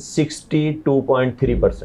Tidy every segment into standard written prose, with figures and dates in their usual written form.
62.3%।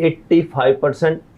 85%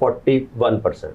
41%।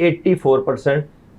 84%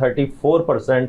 34%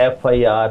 FIR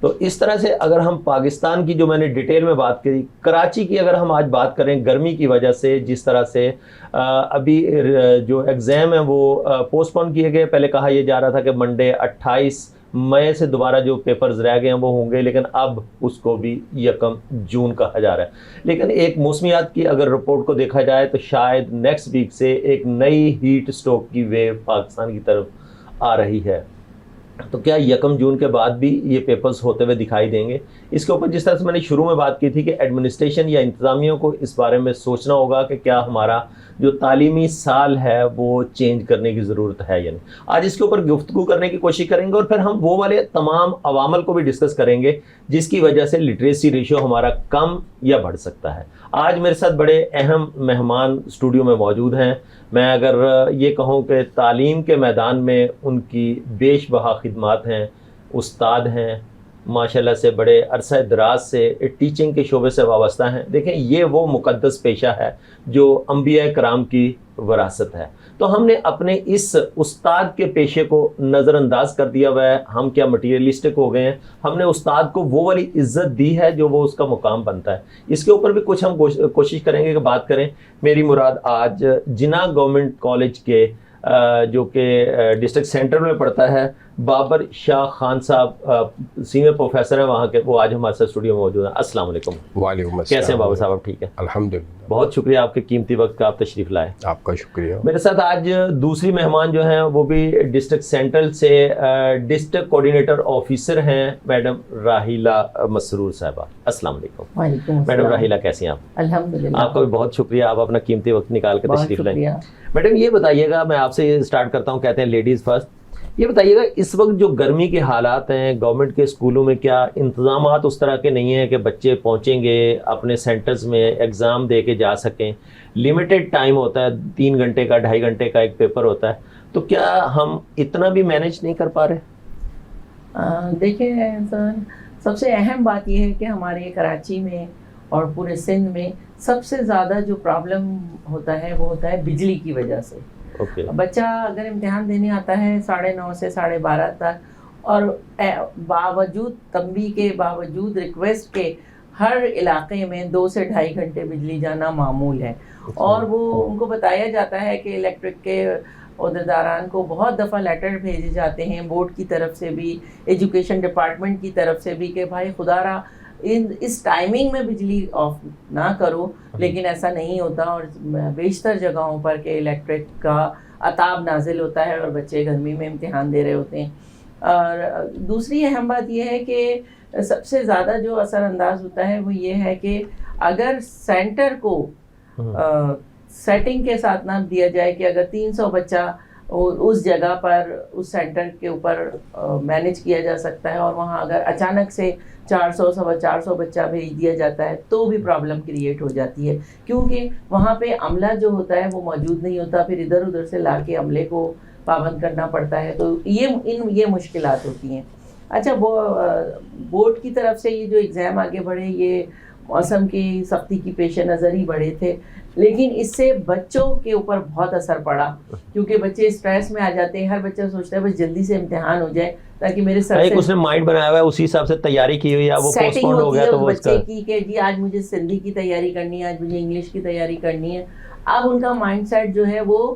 تو اس طرح سے اگر ہم پاکستان کی جو میں نے ڈیٹیل میں بات کی، کراچی کی اگر ہم آج بات کریں گرمی کی وجہ سے جس طرح سے ابھی جو ایگزام ہیں وہ پوسٹ پون کیے گئے، پہلے کہا یہ جا رہا تھا کہ منڈے 28 مئی سے دوبارہ جو پیپرز رہ گئے ہیں وہ ہوں گے، لیکن اب اس کو بھی 1 جون کہا جا رہا ہے۔ لیکن ایک موسمیات کی اگر رپورٹ کو دیکھا جائے تو شاید نیکسٹ ویک سے ایک نئی ہیٹ اسٹروک کی ویو پاکستان کی طرف آ رہی ہے، تو کیا 1 جون کے بعد بھی یہ پیپرز ہوتے ہوئے دکھائی دیں گے؟ اس کے اوپر جس طرح سے میں نے شروع میں بات کی تھی کہ ایڈمنسٹریشن یا انتظامیہ کو اس بارے میں سوچنا ہوگا کہ کیا ہمارا جو تعلیمی سال ہے وہ چینج کرنے کی ضرورت ہے یا نہیں۔ آج اس کے اوپر گفتگو کرنے کی کوشش کریں گے، اور پھر ہم وہ والے تمام عوامل کو بھی ڈسکس کریں گے جس کی وجہ سے لٹریسی ریشو ہمارا کم یا بڑھ سکتا ہے۔ آج میرے ساتھ بڑے اہم مہمان اسٹوڈیو میں موجود ہیں۔ میں اگر یہ کہوں کہ تعلیم کے میدان میں ان کی بیش بہا خدمات ہیں، استاد ہیں، ماشاءاللہ سے بڑے عرصہ دراز سے ٹیچنگ کے شعبے سے وابستہ ہیں۔ دیکھیں یہ وہ مقدس پیشہ ہے جو انبیاء کرام کی وراثت ہے، تو ہم نے اپنے اس استاد کے پیشے کو نظر انداز کر دیا ہوا ہے۔ ہم کیا مٹیریلسٹک ہو گئے ہیں؟ ہم نے استاد کو وہ والی عزت دی ہے جو وہ اس کا مقام بنتا ہے۔ اس کے اوپر بھی کچھ ہم کوشش کریں گے کہ بات کریں۔ میری مراد آج جناح گورنمنٹ کالج کے جو کہ ڈسٹرکٹ سینٹر میں پڑتا ہے، بابر شاہ خان صاحب سینئر پروفیسر ہیں وہاں کے، وہ آج ہمارے ساتھ اسٹوڈیو میں موجود ہیں۔ السلام علیکم۔ وعلیکم السلام۔ کیسے ہیں بابر صاحب؟ آپ ٹھیک ہیں؟ الحمدللہ۔ بہت شکریہ آپ کے قیمتی وقت کا، آپ تشریف لائے۔ آپ کا شکریہ۔ میرے ساتھ آج دوسری مہمان جو ہیں وہ بھی ڈسٹرکٹ سینٹرل سے ڈسٹرکٹ کوآرڈینیٹر آفیسر ہیں، میڈم راحیلہ مسرور صاحبہ۔ السلام علیکم۔ وعلیکم السلام۔ میڈم راحیلہ کیسی ہیں آپ؟ الحمدللہ۔ آپ کا بھی بہت شکریہ، آپ اپنا قیمتی وقت نکال کے بہت تشریف لائیں۔ شکریہ۔ میڈم یہ بتائیے گا، میں آپ سے اسٹارٹ کرتا ہوں، کہتے ہیں لیڈیز فرسٹ، یہ بتائیے گا اس وقت جو گرمی کے حالات ہیں گورنمنٹ کے اسکولوں میں، کیا انتظامات اس طرح کے نہیں ہیں کہ بچے پہنچیں گے اپنے سینٹرز میں ایگزام دے کے جا سکیں؟ لمیٹڈ ٹائم ہوتا ہے، 3 گھنٹے کا، 2.5 گھنٹے کا ایک پیپر ہوتا ہے، تو کیا ہم اتنا بھی مینیج نہیں کر پا رہے؟ دیکھیں سر، سب سے اہم بات یہ ہے کہ ہمارے کراچی میں اور پورے سندھ میں سب سے زیادہ جو پرابلم ہوتا ہے وہ ہوتا ہے بجلی کی وجہ سے۔ بچہ اگر امتحان دینے آتا ہے 9:30 سے 12:30 تک، اور باوجود تنبیہ کے، باوجود ریکویسٹ کے، ہر علاقے میں 2 سے 2.5 گھنٹے بجلی جانا معمول ہے، اور وہ ان کو بتایا جاتا ہے کہ الیکٹرک کے عہدیداران کو بہت دفعہ لیٹر بھیجے جاتے ہیں بورڈ کی طرف سے بھی، ایجوکیشن ڈپارٹمنٹ کی طرف سے بھی، کہ بھائی خدا را اس ٹائمنگ میں بجلی آف نہ کرو، لیکن ایسا نہیں ہوتا، اور بیشتر جگہوں پر کہ الیکٹرک کا عطاب نازل ہوتا ہے اور بچے گرمی میں امتحان دے رہے ہوتے ہیں۔ اور دوسری اہم بات یہ ہے کہ سب سے زیادہ جو اثر انداز ہوتا ہے وہ یہ ہے کہ اگر سینٹر کو سیٹنگ کے ساتھ نہ دیا جائے کہ اگر 300 بچہ اس جگہ پر، اس سینٹر کے اوپر مینیج کیا جا سکتا ہے، اور وہاں اگر اچانک سے 400 450 بچہ بھیج دیا جاتا ہے تو بھی پرابلم کریٹ ہو جاتی ہے، کیونکہ وہاں پہ عملہ جو ہوتا ہے وہ موجود نہیں ہوتا، پھر ادھر ادھر سے لا کے عملے کو پابند کرنا پڑتا ہے، تو یہ مشکلات ہوتی ہیں۔ اچھا، وہ بورڈ کی طرف سے یہ جو ایگزام آگے بڑھے، یہ موسم کی سختی کی پیش نظر ہی بڑھے تھے، لیکن اس سے بچوں کے اوپر بہت اثر پڑا، کیونکہ بچے اسٹریس میں آ جاتے ہیں۔ ہر بچہ سوچتا ہے بس جلدی سے امتحان ہو جائے تاکہ میرے سر سے، اس نے مائنڈ بنایا ہوا ہے، اسی حساب سے تیاری کی ہوئی ہے، وہ پوسٹ پون ہو گیا تو وہ بچے کی کہ جی آج مجھے سندھی کی تیاری کرنی ہے، آج مجھے انگلش کی تیاری کرنی ہے۔ اب ان کا مائنڈ سیٹ جو ہے وہ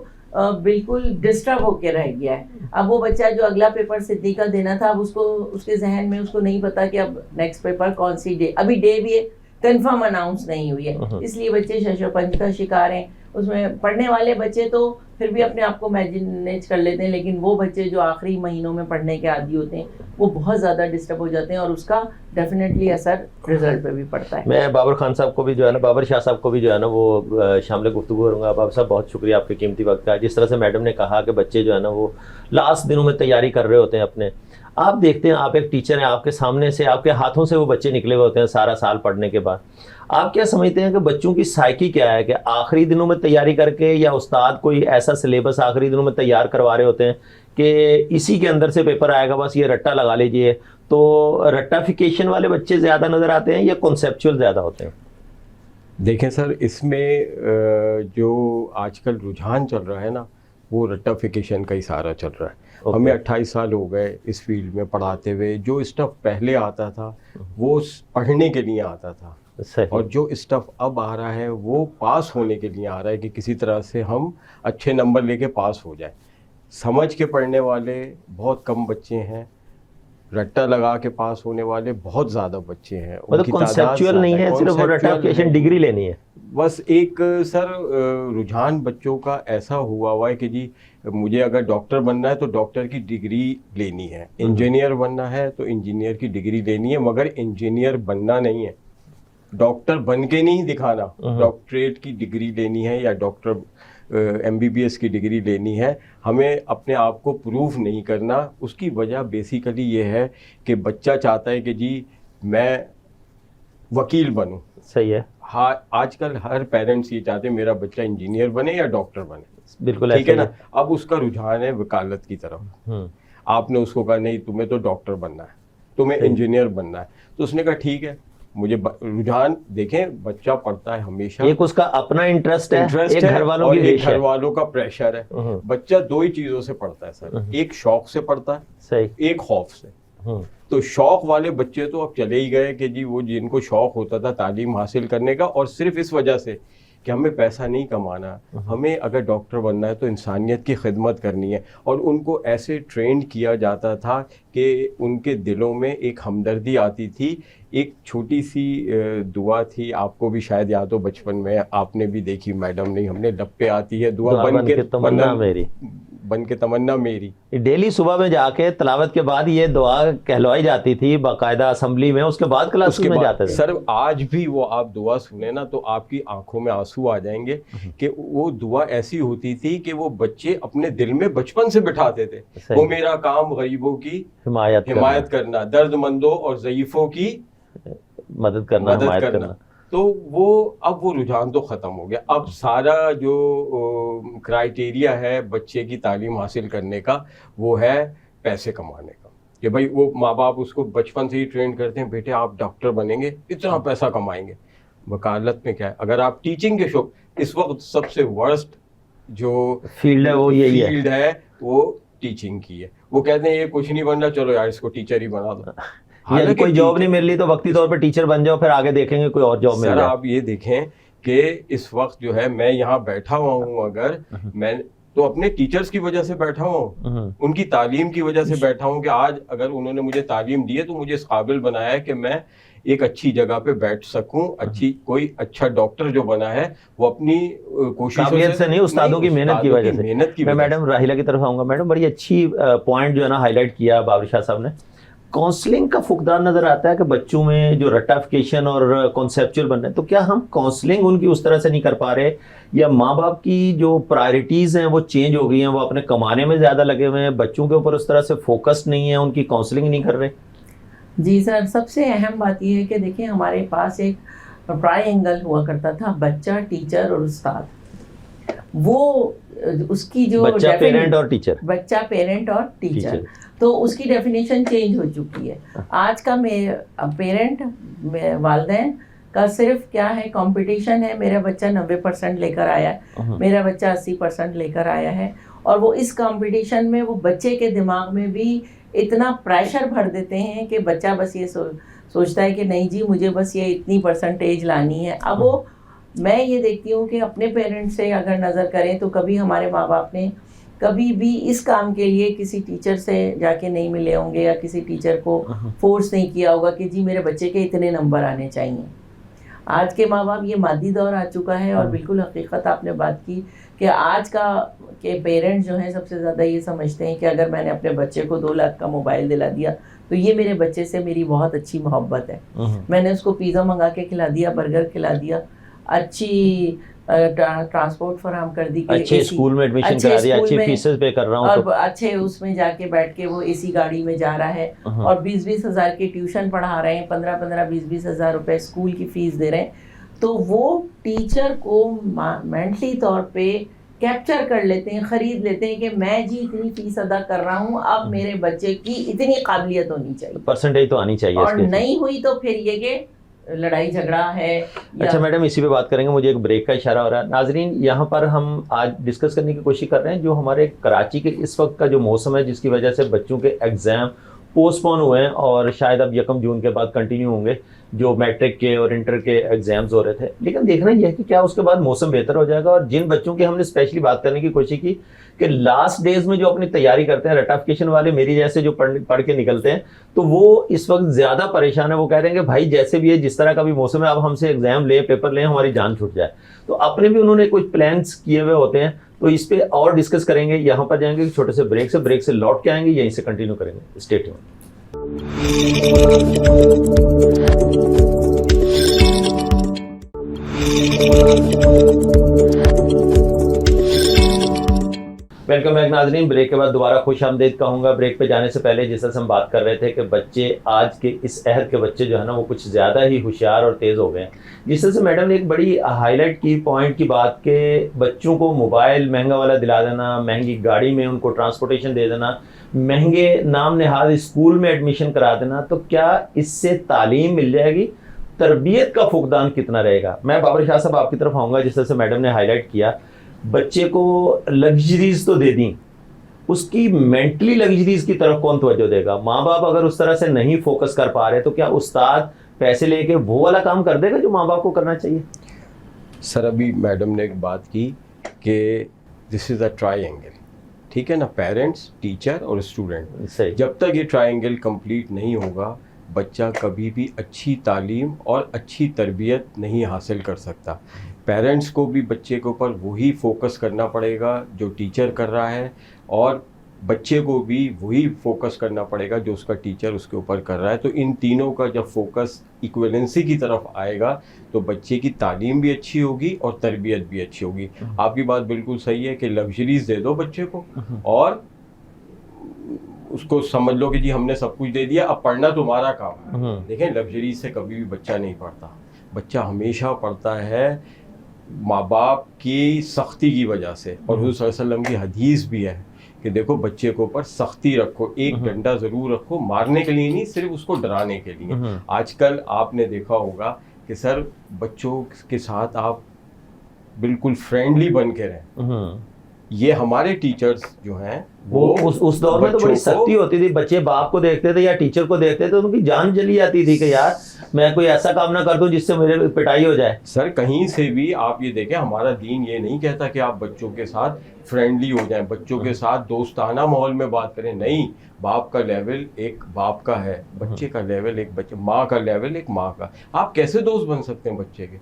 بالکل ڈسٹرب ہو کے رہ گیا ہے۔ اب وہ بچہ جو اگلا پیپر سندھی کا دینا تھا، اب اس کے ذہن میں اس کو نہیں پتا کہ اب نیکسٹ پیپر کون سی ڈے، ابھی ڈے بھی کنفرم اناؤنس نہیں ہوئی ہے، اس لیے بچے شش و پنج کا شکار ہیں۔ اس میں پڑھنے والے بچے تو پھر بھی اپنے آپ کو مینیج کر لیتے ہیں، لیکن وہ بچے جو آخری مہینوں میں پڑھنے کے عادی ہوتے ہیں وہ بہت زیادہ ڈسٹرب ہو جاتے ہیں، اور اس کا ڈیفینیٹلی اثر رزلٹ پہ بھی پڑتا ہے۔ میں بابر خان صاحب کو بھی جو ہے نا، بابر شاہ صاحب کو بھی جو ہے نا وہ شامل گفتگو کروں گا۔ بابر صاحب بہت شکریہ آپ کے قیمتی وقت کا۔ جس طرح سے میڈم نے کہا کہ بچے جو ہے نا وہ لاسٹ دنوں میں تیاری کر رہے ہوتے ہیں اپنے، آپ دیکھتے ہیں، آپ ایک ٹیچر ہیں، آپ کے سامنے سے، آپ کے ہاتھوں سے وہ بچے نکلے ہوئے ہوتے ہیں سارا سال پڑھنے کے بعد۔ آپ کیا سمجھتے ہیں کہ بچوں کی سائیکی کیا ہے کہ آخری دنوں میں تیاری کر کے، یا استاد کوئی ایسا سلیبس آخری دنوں میں تیار کروا رہے ہوتے ہیں کہ اسی کے اندر سے پیپر آئے گا، بس یہ رٹا لگا لیجئے؟ تو رٹافیکیشن والے بچے زیادہ نظر آتے ہیں یا کنسیپچول زیادہ ہوتے ہیں؟ دیکھیں سر، اس میں جو آج کل رجحان چل رہا ہے نا، وہ رٹافیکیشن کا ہی سارا چل رہا ہے۔ ہمیں 28 سال ہو گئے اس فیلڈ میں پڑھاتے ہوئے. جو اسٹف پہلے آتا تھا وہ پڑھنے کے لیے آتا تھا, اور جو اسٹف اب آ رہا ہے وہ پاس ہونے کے لیے آ رہا ہے کہ کسی طرح سے ہم اچھے نمبر لے کے پاس ہو جائیں. سمجھ کے پڑھنے والے بہت کم بچے ہیں, رٹا لگا کے پاس ہونے والے بہت زیادہ بچے ہیں. مطلب کنسیپچوئل نہیں ہے, صرف وہ رٹیفکیشن ڈگری لینی ہے. بس ایک سر رجحان بچوں کا ایسا ہوا ہے کہ جی مجھے اگر ڈاکٹر بننا ہے تو ڈاکٹر کی ڈگری لینی ہے, انجینئر بننا ہے تو انجینئر کی ڈگری لینی ہے, مگر انجینئر بننا نہیں ہے, ڈاکٹر بن کے نہیں دکھانا, ڈاکٹریٹ کی ڈگری لینی ہے یا ڈاکٹر MBBS کی ڈگری لینی ہے. ہمیں اپنے آپ کو پروف نہیں کرنا. اس کی وجہ بیسیکلی یہ ہے کہ بچہ چاہتا ہے کہ جی میں وکیل بنوں. صحیح ہے. ہاں, آج کل ہر پیرنٹس یہ چاہتے ہیں میرا بچہ انجینئر بنے یا ڈاکٹر بنے. بالکل ٹھیک ہے نا. اب اس کا رجحان ہے وکالت کی طرف. آپ نے اس کو کہا نہیں تمہیں تو ڈاکٹر بننا ہے, تمہیں انجینئر بننا ہے, تو اس نے کہا ٹھیک ہے. مجھے رجحان دیکھیں, بچہ پڑھتا ہے ہمیشہ, ایک اس کا اپنا انٹرسٹ ہے, ایک گھر والوں کی ایک گھر والوں کا پریشر ہے. بچہ دو ہی چیزوں سے پڑھتا ہے سر, ایک شوق سے پڑھتا ہے, صحیح, ایک خوف سے. تو شوق والے بچے تو اب چلے ہی گئے کہ جی وہ جن کو شوق ہوتا تھا تعلیم حاصل کرنے کا, اور صرف اس وجہ سے کہ ہمیں پیسہ نہیں کمانا, ہمیں اگر ڈاکٹر بننا ہے تو انسانیت کی خدمت کرنی ہے. اور ان کو ایسے ٹرینڈ کیا جاتا تھا کہ ان کے دلوں میں ایک ہمدردی آتی تھی. ایک چھوٹی سی دعا تھی, آپ کو بھی شاید یاد ہو, بچپن میں آپ نے بھی دیکھی, میڈم نہیں, ہم نے لب پہ آتی ہے دعا بن کے تمنا میری, بن کے تمنا میری. ڈیلی صبح میں جا کے تلاوت کے بعد یہ دعا کہلوائی جاتی تھی باقاعدہ اسمبلی میں, اس کے بعد کلاس میں جاتے تھے. سر آج بھی وہ آپ دعا سنیں نا تو آپ کی آنکھوں میں آنسو آ جائیں گے کہ وہ دعا ایسی ہوتی تھی کہ وہ بچے اپنے دل میں بچپن سے بٹھاتے تھے. وہ میرا کام غریبوں کی حمایت کرنا, درد مندوں اور ضعیفوں کی مدد کرنا. تو وہ اب وہ رجحان تو ختم ہو گیا. اب سارا جو کرائیٹیریا ہے بچے کی تعلیم حاصل کرنے کا وہ ہے پیسے کمانے کا, کہ بھائی وہ ماں باپ اس کو بچپن سے ہی ٹرین کرتے ہیں, بیٹے آپ ڈاکٹر بنیں گے اتنا پیسہ کمائیں گے. وکالت میں کیا ہے, اگر آپ ٹیچنگ کے شوق, اس وقت سب سے ورسٹ جو فیلڈ ہے وہ یہی فیلڈ ہے وہ ٹیچنگ کی ہے. وہ کہتے ہیں یہ کچھ نہیں بننا, چلو یار اس کو ٹیچر ہی بنا دو. یعنی کوئی جاب نہیں مل رہی تو وقتی طور پہ ٹیچر بن جاؤ, پھر آگے دیکھیں گے کوئی اور جاب مل جائے. سر آپ یہ دیکھیں کہ اس وقت جو ہے میں یہاں بیٹھا ہوا ہوں, اگر میں تو اپنے ٹیچرز کی وجہ سے بیٹھا ہوں, ان کی تعلیم کی وجہ سے بیٹھا ہوں, کہ آج اگر انہوں نے مجھے تعلیم دی ہے تو مجھے اس قابل بنایا ہے کہ میں ایک اچھی جگہ پہ بیٹھ سکوں. کوئی اچھا ڈاکٹر جو بنا ہے وہ اپنی کوششوں سے نہیں, استادوں کی محنت کی وجہ سے. میں میڈم راہیلہ کی طرف آؤں گا. میڈم بڑی اچھی پوائنٹ جو ہے نا ہائی لائٹ کیا بابر شاہ صاحب نے. کاؤنسلنگ کا فقدان نظر آتا ہے کہ بچوں میں جو رٹافکیشن اور کانسیپچول بن رہے ہیں, تو کیا ہم کاؤنسلنگ ان کی اس طرح سے نہیں کر پا رہے, یا ماں باپ کی جو پرائرٹیز ہیں وہ چینج ہو گئی ہیں, وہ اپنے کمانے میں زیادہ لگے ہوئے ہیں, بچوں کے اوپر اس طرح سے فوکس نہیں ہے, ان کی کاؤنسلنگ نہیں کر رہے؟ جی سر, سب سے اہم بات یہ ہے کہ دیکھیں ہمارے پاس ایک ٹرائی اینگل ہوا کرتا تھا, بچہ, ٹیچر اور استاد. وہ اس کی جو بچہ پیرنٹ اور ٹیچر, بچہ پیرنٹ اور ٹیچر, تو اس کی ڈیفینیشن چینج ہو چکی ہے. آج کا پیرنٹ والدین کا صرف کیا ہے, کمپٹیشن ہے, میرا بچہ 90% لے کر آیا ہے, میرا بچہ 80% لے کر آیا ہے, اور وہ اس کمپٹیشن میں وہ بچے کے دماغ میں بھی اتنا پریشر بھر دیتے ہیں کہ بچہ بس یہ سوچتا ہے کہ نہیں جی مجھے بس یہ اتنی پرسنٹیج لانی ہے. اب وہ میں یہ دیکھتی ہوں کہ اپنے پیرنٹس سے اگر نظر کریں تو کبھی ہمارے ماں باپ نے کبھی بھی اس کام کے لیے کسی ٹیچر سے جا کے نہیں ملے ہوں گے, یا کسی ٹیچر کو فورس نہیں کیا ہوگا کہ جی میرے بچے کے اتنے نمبر آنے چاہیے. آج کے ماں باپ, یہ مادی دور آ چکا ہے, اور بالکل حقیقت آپ نے بات کی کہ آج کے پیرنٹس جو ہیں سب سے زیادہ یہ سمجھتے ہیں کہ اگر میں نے اپنے بچے کو 2 لاکھ کا موبائل دلا دیا تو یہ میرے بچے سے میری بہت اچھی محبت ہے. میں نے اس کو پیزا منگا کے کھلا دیا, برگر کھلا دیا, اچھی ٹرانسپورٹ فراہم کر دی, اچھے اسکول میں ایڈمیشن کرا دیا, اچھی فیسز پے کر رہا ہوں, اور اچھے اس میں جا کے بیٹھ کے وہ اے سی گاڑی میں جا رہا ہے, اور 20-20 ہزار کی ٹیوشن پڑھا رہے ہیں, 15-20 ہزار روپے اسکول کی فیس دے رہے ہیں. تو وہ ٹیچر کو مینٹلی طور پہ کیپچر کر لیتے ہیں, خرید لیتے ہیں کہ میں جی اتنی فیس ادا کر رہا ہوں, اب میرے بچے کی اتنی قابلیت ہونی چاہیے, پرسنٹیج تو آنی چاہیے, اور نہیں ہوئی تو پھر یہ کہ لڑائی جھگڑا ہے. اچھا میڈم اسی پہ بات کریں گے, مجھے ایک بریک کا اشارہ ہو رہا ہے. ناظرین یہاں پر ہم آج ڈسکس کرنے کی کوشش کر رہے ہیں جو ہمارے کراچی کے اس وقت کا جو موسم ہے جس کی وجہ سے بچوں کے ایگزام پوسٹ پون ہوئے ہیں اور شاید اب 1 جون کے بعد کنٹینیو ہوں گے, جو میٹرک کے اور انٹر کے ایگزامز ہو رہے تھے. لیکن دیکھنا یہ ہے کہ کیا اس کے بعد موسم بہتر ہو جائے گا, اور جن بچوں کی ہم نے اسپیشلی بات کرنے کی کوشش کی کہ لاسٹ ڈیز میں جو اپنی تیاری کرتے ہیں, رٹافیکیشن والے میری جیسے جو پڑھ کے نکلتے ہیں, تو وہ اس وقت زیادہ پریشان ہے. وہ کہہ رہے ہیں کہ بھائی جیسے بھی ہے, جس طرح کا بھی موسم ہے, اب ہم سے ایگزام لیں, پیپر لیں, ہماری جان چھوٹ جائے. تو اپنے بھی انہوں نے کچھ پلانس کیے ہوئے ہوتے ہیں, تو اس پہ اور ڈسکس کریں گے. یہاں پر جائیں گے چھوٹے سے بریک سے لوٹ کے آئیں گے, یہیں سے کنٹینیو کریں گے. Stay tune. ویلکم بیک ناظرین. بریک کے بعد دوبارہ خوش آمدید کہوں گا. بریک پہ جانے سے پہلے جس طرح سے ہم بات کر رہے تھے کہ بچے آج کے اس عہد کے بچے جو ہے نا وہ کچھ زیادہ ہی ہوشیار اور تیز ہو گئے ہیں. جس طرح سے میڈم نے ایک بڑی ہائی لائٹ کی پوائنٹ کی بات کہ بچوں کو موبائل مہنگا والا دلا دینا, مہنگی گاڑی میں ان کو ٹرانسپورٹیشن دے دینا, مہنگے نام نہاد اسکول میں ایڈمیشن کرا دینا, تو کیا اس سے تعلیم مل جائے گی؟ تربیت کا فقدان کتنا رہے گا؟ میں بابر شاہ صاحب آپ کی طرف آؤں گا. جس طرح سے میڈم نے ہائی لائٹ کیا, بچے کو لگژریز تو دے دیں, اس کی مینٹلی لگژریز کی طرف کون توجہ دے گا؟ ماں باپ اگر اس طرح سے نہیں فوکس کر پا رہے تو کیا استاد پیسے لے کے وہ والا کام کر دے گا جو ماں باپ کو کرنا چاہیے؟ سر ابھی میڈم نے ایک بات کی کہ دس از اے ٹرائی اینگل, ٹھیک ہے نا, پیرنٹس, ٹیچر اور اسٹوڈنٹ. جب تک یہ ٹرائی اینگل کمپلیٹ نہیں ہوگا بچہ کبھی بھی اچھی تعلیم اور اچھی تربیت نہیں حاصل کر سکتا. پیرنٹس کو بھی بچے کے اوپر وہی فوکس کرنا پڑے گا جو ٹیچر کر رہا ہے, اور بچے کو بھی وہی فوکس کرنا پڑے گا جو اس کا ٹیچر اس کے اوپر کر رہا ہے. تو ان تینوں کا جب فوکس ایکویلنسی کی طرف آئے گا تو بچے کی تعلیم بھی اچھی ہوگی اور تربیت بھی اچھی ہوگی. آپ کی بات بالکل صحیح ہے کہ لگژریز دے دو بچے کو اور اس کو سمجھ لو کہ جی ہم نے سب کچھ دے دیا, اب پڑھنا تمہارا کام ہے. دیکھیں لگژریز سے کبھی بھی بچہ نہیں پڑھتا. بچہ ہمیشہ پڑھتا ہے ماں باپ کی سختی کی وجہ سے, اور حضور صلی اللہ علیہ وسلم کی حدیث بھی ہے کہ دیکھو بچے کے اوپر سختی رکھو, ایک ڈنڈا ضرور رکھو, مارنے کے لیے نہیں, صرف اس کو ڈرانے کے لیے. آج کل آپ نے دیکھا ہوگا کہ سر بچوں کے ساتھ آپ بالکل فرینڈلی بن کے رہیں. یہ ہمارے ٹیچرز جو ہیں وہ اس دور میں تو بڑی سختی ہوتی تھی. بچے باپ کو دیکھتے تھے یا ٹیچر کو دیکھتے تھے, ان کی جان چلی جاتی تھی کہ یار میں کوئی ایسا کام نہ کر دوں جس سے میرے پٹائی ہو جائے. سر کہیں سے بھی آپ یہ دیکھیں, ہمارا دین یہ نہیں کہتا کہ آپ بچوں کے ساتھ فرینڈلی ہو جائیں, بچوں کے ساتھ دوستانہ ماحول میں بات کریں. نہیں, باپ کا لیول ایک باپ کا ہے, بچے کا لیول ایک بچے, ماں کا لیول ایک ماں کا. آپ کیسے دوست بن سکتے ہیں بچے کے؟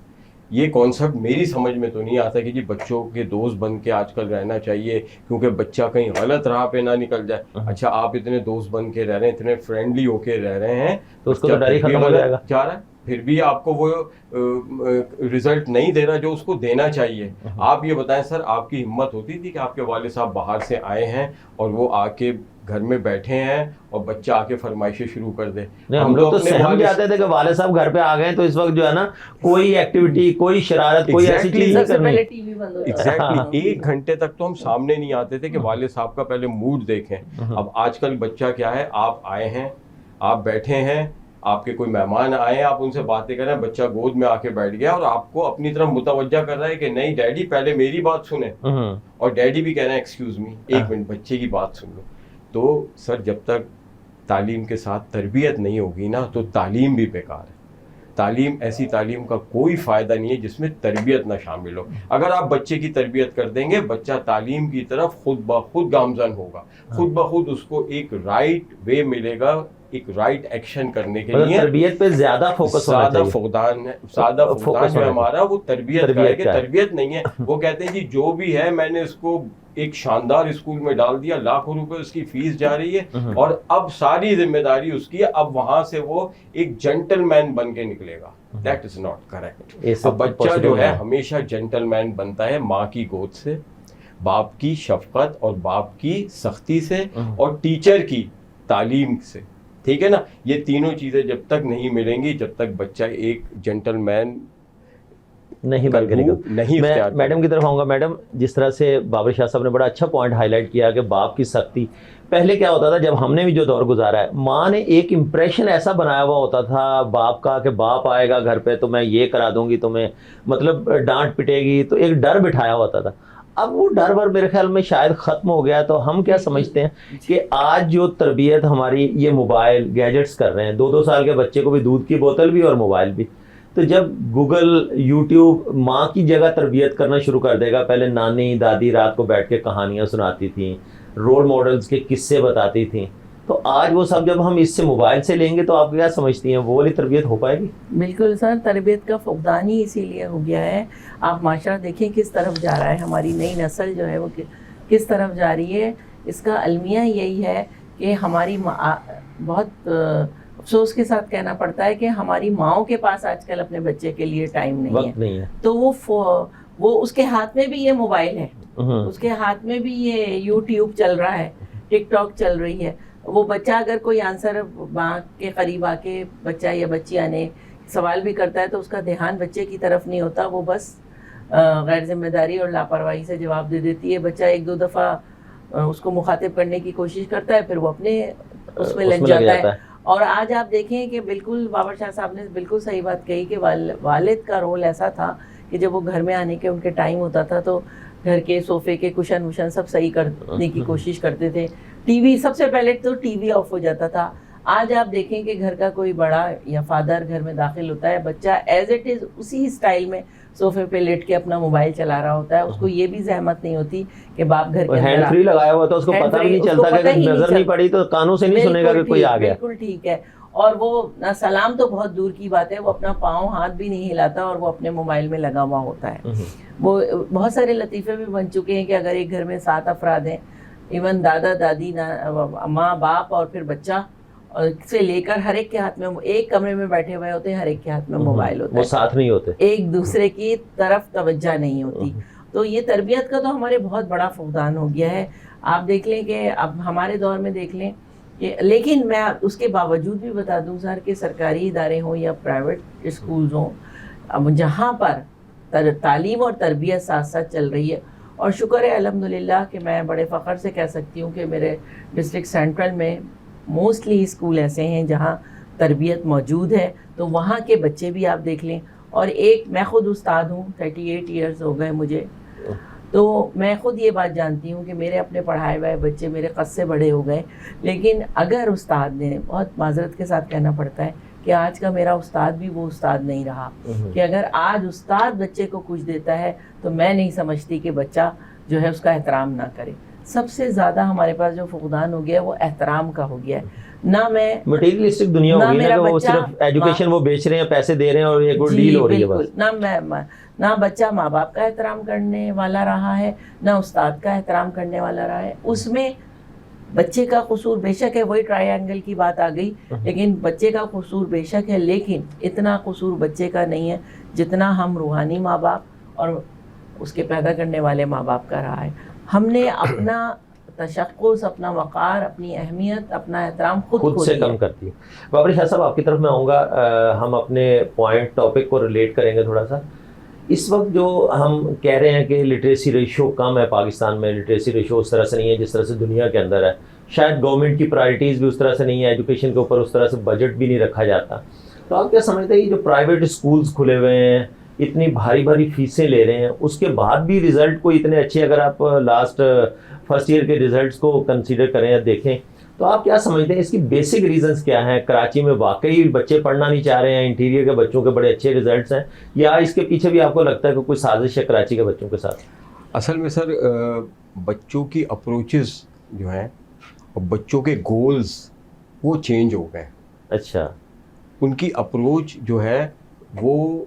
یہ کانسیپٹ میری سمجھ میں تو نہیں آتا کہ جی بچوں کے دوست بن کے آج کل رہنا چاہیے کیونکہ بچہ کہیں غلط راہ پہ نہ نکل جائے. اچھا آپ اتنے دوست بن کے رہ رہے ہیں, اتنے فرینڈلی ہو کے رہ رہے ہیں, تو اس کو تو ڈر ہی ختم ہو جائے گا. چاہ رہا ہے پھر بھی آپ کو وہ رزلٹ نہیں دے رہا جو اس کو دینا چاہیے. آپ یہ بتائیں سر, آپ کی ہمت ہوتی تھی کہ آپ کے والد صاحب باہر سے آئے ہیں اور وہ آ کے گھر میں بیٹھے ہیں اور بچہ آ کے فرمائشیں شروع کر دے؟ ہم لوگ تو سہم جاتے تھے کہ والد صاحب گھر پہ آ گئے تو اس وقت جو ہے نا کوئی ایکٹیویٹی, کوئی شرارت, کوئی ایسی چیز نہیں کرنی. ایگزیکٹلی 1 گھنٹے تک تو ہم سامنے نہیں آتے تھے کہ والد صاحب کا پہلے موڈ دیکھیں. اب آج کل بچہ کیا ہے, آپ آئے ہیں, آپ بیٹھے ہیں, آپ کے کوئی مہمان آئے ہیں, آپ ان سے باتیں کر رہے ہیں, بچہ گود میں آ کے بیٹھ گیا اور آپ کو اپنی طرف متوجہ کر رہا ہے کہ نہیں ڈیڈی پہلے میری بات سنیں, اور ڈیڈی بھی کہہ رہے ہیں ایکسکیوز می 1 منٹ بچے کی بات سن لو. تو سر جب تک تعلیم کے ساتھ تربیت نہیں ہوگی نا تو تعلیم بھی بیکار ہے. تعلیم ایسی تعلیم کا کوئی فائدہ نہیں ہے جس میں تربیت نہ شامل ہو. اگر آپ بچے کی تربیت کر دیں گے بچہ تعلیم کی طرف خود بخود گامزن ہوگا, خود بخود اس کو ایک رائٹ وے ملے گا, ایک رائٹ ایکشن کرنے کے لیے. تربیت پہ زیادہ فوکس ہونا چاہیے. سادہ فقدان جو ہمارا وہ تربیت کا ہے کہ تربیت نہیں ہے. وہ کہتے ہیں جی جو بھی ہے میں نے اس کو ایک شاندار اسکول میں ڈال دیا, لاکھوں روپے اس کی فیس جا رہی ہے اور اب ساری ذمہ داری اس کی ہے, اب وہاں سے وہ ایک جنٹل مین بن کے نکلے گا. That is not correct. اب بچہ جو ہے ہمیشہ جنٹل مین بنتا ہے ماں کی گود سے, باپ کی شفقت اور باپ کی سختی سے اور ٹیچر کی تعلیم سے. ٹھیک ہے نا, یہ تینوں چیزیں جب تک نہیں ملیں گی جب تک بچہ ایک جنٹل مین نہیں بن کے نکل نہیں میں اختیار میڈم کی طرف آؤں گا. میڈم جس طرح سے بابر شاہ صاحب نے بڑا اچھا پوائنٹ ہائی لائٹ کیا کہ باپ کی سختی, پہلے کیا ہوتا تھا جب ہم نے بھی جو دور گزارا ہے, ماں نے ایک امپریشن ایسا بنایا ہوا ہوتا تھا باپ کا کہ باپ آئے گا گھر پہ تو میں یہ کرا دوں گی تمہیں, مطلب ڈانٹ پٹے گی, تو ایک ڈر بٹھایا ہوتا تھا. اب وہ ڈر ور میرے خیال میں شاید ختم ہو گیا. تو ہم کیا سمجھتے ہیں کہ آج جو تربیت ہماری یہ موبائل گیجٹس کر رہے ہیں, 2 سال کے بچے کو بھی دودھ کی بوتل بھی اور موبائل بھی, تو جب گوگل یوٹیوب ماں کی جگہ تربیت کرنا شروع کر دے گا, پہلے نانی دادی رات کو بیٹھ کے کہانیاں سناتی تھیں, رول ماڈلز کے قصے بتاتی تھیں, تو آج وہ سب جب ہم اس سے موبائل سے لیں گے تو آپ کیا سمجھتی ہیں وہ والی تربیت ہو پائے گی؟ بالکل سر, تربیت کا فقدان ہی اسی لیے ہو گیا ہے. آپ معاشرہ دیکھیں کس طرف جا رہا ہے, ہماری نئی نسل جو ہے وہ کس طرف جا رہی ہے. اس کا المیہ یہی ہے کہ ہماری بہت افسوس کے ساتھ کہنا پڑتا ہے کہ ہماری ماؤں کے پاس آج کل اپنے بچے کے لیے ٹائم نہیں ہے. تو وہ اس کے ہاتھ میں بھی یہ موبائل ہے, اس کے ہاتھ میں بھی یہ یوٹیوب چل رہا ہے, ٹک ٹاک چل رہی ہے. وہ بچہ اگر کوئی آنسر ماں کے قریب آ کے بچہ یا بچی آنے سوال بھی کرتا ہے تو اس کا دھیان بچے کی طرف نہیں ہوتا, وہ بس غیر ذمہ داری اور لاپرواہی سے جواب دے دیتی ہے. بچہ 1-2 دفعہ اس کو مخاطب کرنے کی کوشش کرتا ہے, پھر وہ اپنے اس میں لگ جاتا ہے. اور آج آپ دیکھیں کہ بالکل بابر شاہ صاحب نے بالکل صحیح بات کہی کہ والد کا رول ایسا تھا کہ جب وہ گھر میں آنے کے ان کے ٹائم ہوتا تھا تو گھر کے صوفے کے کشن وشن سب صحیح کرنے کی کوشش کرتے تھے. ٹی وی سب سے پہلے تو ٹی وی آف ہو جاتا تھا. آج آپ دیکھیں کہ گھر کا کوئی بڑا یا فادر گھر میں داخل ہوتا ہے, بچہ ایز اٹ از اسی اسٹائل میں صوفے پہ لیٹ کے اپنا موبائل چلا رہا ہوتا ہے. اس کو یہ بھی زحمت نہیں ہوتی کہ باپ گھر کے اندر ہینڈ فری لگایا ہوا تھا, اس کو پتہ بھی نہیں چلتا کہ نظر نہیں پڑی تو کانوں سے نہیں سنے گا کہ کوئی آ گیا. بالکل ٹھیک ہے. اور وہ سلام تو بہت دور کی بات ہے, وہ اپنا پاؤں ہاتھ بھی نہیں ہلاتا اور وہ اپنے موبائل میں لگا ہوا ہوتا ہے. وہ بہت سارے لطیفے بھی بن چکے ہیں کہ اگر ایک گھر میں 7 افراد ہیں, ایون دادا دادی ماں باپ اور پھر بچہ سے لے کر ہر ایک کے ہاتھ میں, ایک کمرے میں بیٹھے ہوئے ہوتے ہیں, ہر ایک کے ہاتھ میں موبائل ہوتا ہے, وہ ساتھ نہیں ہوتے, ایک دوسرے کی طرف توجہ نہیں ہوتی. تو یہ تربیت کا تو ہمارے بہت بڑا فقدان ہو گیا ہے. آپ دیکھ لیں کہ اب ہمارے دور میں دیکھ لیں کہ, لیکن میں اس کے باوجود بھی بتا دوں سر کہ سرکاری ادارے ہوں یا پرائیویٹ اسکولز ہوں, اب جہاں پر تعلیم اور تربیت ساتھ ساتھ چل رہی ہے, اور شکر ہے الحمدللہ کہ میں بڑے فخر سے کہہ سکتی ہوں کہ میرے ڈسٹرکٹ سینٹرل میں موسٹلی اسکول ایسے ہیں جہاں تربیت موجود ہے. تو وہاں کے بچے بھی آپ دیکھ لیں, اور ایک میں خود استاد ہوں, 38 ایئرز ہو گئے مجھے, تو میں خود یہ بات جانتی ہوں کہ میرے اپنے پڑھائے ہوئے بچے میرے قد سے بڑے ہو گئے, لیکن اگر استاد نے, بہت معذرت کے ساتھ کہنا پڑتا ہے کہ آج کا میرا استاد بھی وہ استاد نہیں رہا, کہ اگر آج استاد بچے کو کچھ دیتا ہے تو میں نہیں سمجھتی کہ بچہ جو ہے اس کا احترام نہ کرے. سب سے زیادہ ہمارے پاس جو فقدان ہو گیا ہے وہ احترام کا ہو گیا ہے. نہ میں مٹیریلسٹک دنیا ہو گئی ہے کہ وہ صرف ایجوکیشن وہ بیچ رہے ہیں, پیسے دے رہے ہیں اور ایک ڈیل ہو رہی ہے بس. نہ بچہ ماں باپ کا احترام کرنے والا رہا ہے, نہ استاد کا احترام کرنے والا رہا ہے. اس میں بچے کا قصور بے شک ہے, وہی ٹرائی اینگل کی بات آ گئی, لیکن بچے کا قصور بے شک ہے, لیکن اتنا قصور بچے کا نہیں ہے جتنا ہم روحانی ماں باپ اور اس کے پیدا کرنے والے ماں باپ کا رہا ہے. ہم نے اپنا تشخص, اپنا وقار, اپنی اہمیت, اپنا احترام خود سے کم کرتی ہے. بابر شاہ صاحب آپ کی طرف میں آؤں گا, ہم اپنے پوائنٹ ٹاپک کو ریلیٹ کریں گے تھوڑا سا. اس وقت جو ہم کہہ رہے ہیں کہ لٹریسی ریشو کم ہے پاکستان میں, لٹریسی ریشو اس طرح سے نہیں ہے جس طرح سے دنیا کے اندر ہے, شاید گورنمنٹ کی پرائرٹیز بھی اس طرح سے نہیں ہے, ایجوکیشن کے اوپر اس طرح سے بجٹ بھی نہیں رکھا جاتا. تو آپ کیا سمجھتے ہیں جو پرائیویٹ اسکولز کھلے ہوئے ہیں, اتنی بھاری بھاری فیسیں لے رہے ہیں, اس کے بعد بھی رزلٹ کو اتنے اچھے, اگر آپ لاسٹ فرسٹ ایئر کے ریزلٹس کو کنسیڈر کریں یا دیکھیں, تو آپ کیا سمجھتے ہیں اس کی بیسک ریزنز کیا ہیں؟ کراچی میں واقعی بچے پڑھنا نہیں چاہ رہے ہیں, انٹیریئر کے بچوں کے بڑے اچھے ریزلٹس ہیں, یا اس کے پیچھے بھی آپ کو لگتا ہے کہ کوئی سازش ہے کراچی کے بچوں کے ساتھ؟ اصل میں سر بچوں کی اپروچز جو ہیں اور بچوں کے گولز وہ چینج ہو گئے. اچھا, ان کی اپروچ جو ہے وہ,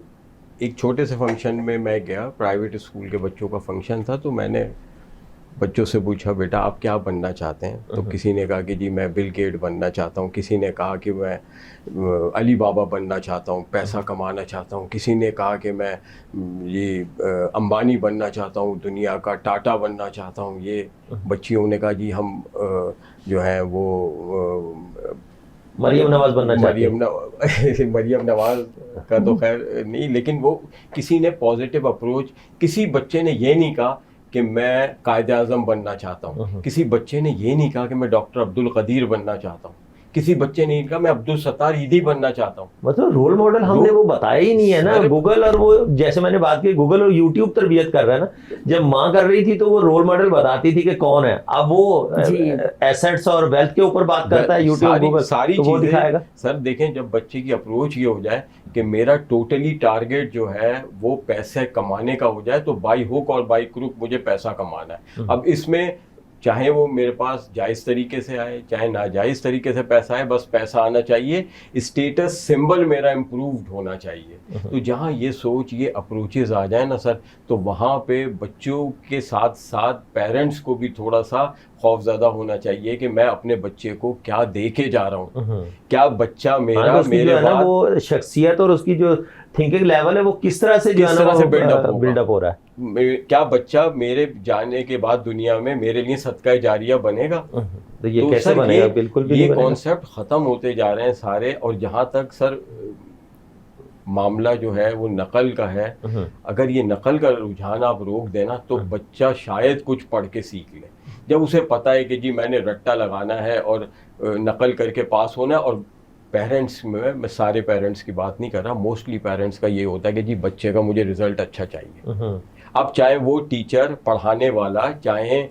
ایک چھوٹے سے فنکشن میں گیا, پرائیویٹ اسکول کے بچوں کا فنکشن تھا, تو میں نے بچوں سے پوچھا بیٹا آپ کیا بننا چاہتے ہیں؟ تو کسی نے کہا کہ جی میں بل گیٹ بننا چاہتا ہوں, کسی نے کہا کہ میں علی بابا بننا چاہتا ہوں, پیسہ کمانا چاہتا ہوں, کسی نے کہا کہ میں یہ امبانی بننا چاہتا ہوں, دنیا کا ٹاٹا بننا چاہتا ہوں. یہ بچیوں نے کہا جی ہم جو ہیں وہ مریم نواز بننا چاہتی ہے؟ مریم نواز کا تو خیر نہیں، لیکن وہ کسی نے پازیٹیو اپروچ، کسی بچے نے یہ نہیں کہا کہ میں قائد اعظم بننا چاہتا ہوں، کسی بچے نے یہ نہیں کہا کہ میں ڈاکٹر عبد القدیر بننا چاہتا ہوں، کسی بچے نے نہیں کہا میں عبد الستار عیدی بننا چاہتا ہوں. مطلب رول ماڈل ہم نے وہ بتایا ہی نہیں ہے نا. گوگل اور وہ جیسے میں نے بات کی گوگل اور یوٹیوب تربیت کر رہا ہے نا. جب ماں کر رہی تھی تو وہ رول ماڈل بتاتی تھی کہ کون ہے. اب وہ ایسٹس اور ویلتھ کے اوپر بات کرتا ہے یوٹیوب گوگل، ساری تو وہ دکھائے گا. سر دیکھیں جب بچے کی اپروچ یہ ہو جائے کہ میرا ٹوٹلی ٹارگیٹ جو ہے وہ پیسے کمانے کا ہو جائے تو بائی ہوک اور بائی کروک مجھے پیسہ کمانا ہے. اب اس میں چاہے وہ میرے پاس جائز طریقے سے آئے چاہے ناجائز طریقے سے پیسہ آئے، بس پیسہ آنا چاہیے، اسٹیٹس سمبل میرا امپرووڈ ہونا چاہیے. تو جہاں یہ سوچ یہ اپروچز آ جائیں نا سر، تو وہاں پہ بچوں کے ساتھ ساتھ پیرنٹس کو بھی تھوڑا سا خوف زدہ ہونا چاہیے کہ میں اپنے بچے کو کیا دے کے جا رہا ہوں، کیا بچہ میرا میرے بعد وہ شخصیت اور اس کی جو تھنکنگ لیول ہے وہ کس طرح سے جو ہے نا بلڈ اپ ہو رہا ہے. کیا بچہ میرے جانے کے بعد دنیا میں میرے لیے صدقہ جاریہ بنے گا؟ تو یہ کیسے بنے گا؟ بالکل بھی یہ کانسیپٹ ختم ہوتے جا رہے ہیں سارے. اور جہاں تک سر معاملہ جو ہے وہ نقل کا ہے، اگر یہ نقل کا رجحان آپ روک دینا تو بچہ شاید کچھ پڑھ کے سیکھ لے. جب اسے پتہ ہے کہ جی میں نے رٹا لگانا ہے اور نقل کر کے پاس ہونا ہے. اور پیرنٹس میں سارے پیرنٹس کی بات نہیں کر رہا، موسٹلی پیرنٹس کا یہ ہوتا ہے کہ جی بچے کا مجھے رزلٹ اچھا چاہیے. اب چاہے وہ ٹیچر پڑھانے والا، چاہے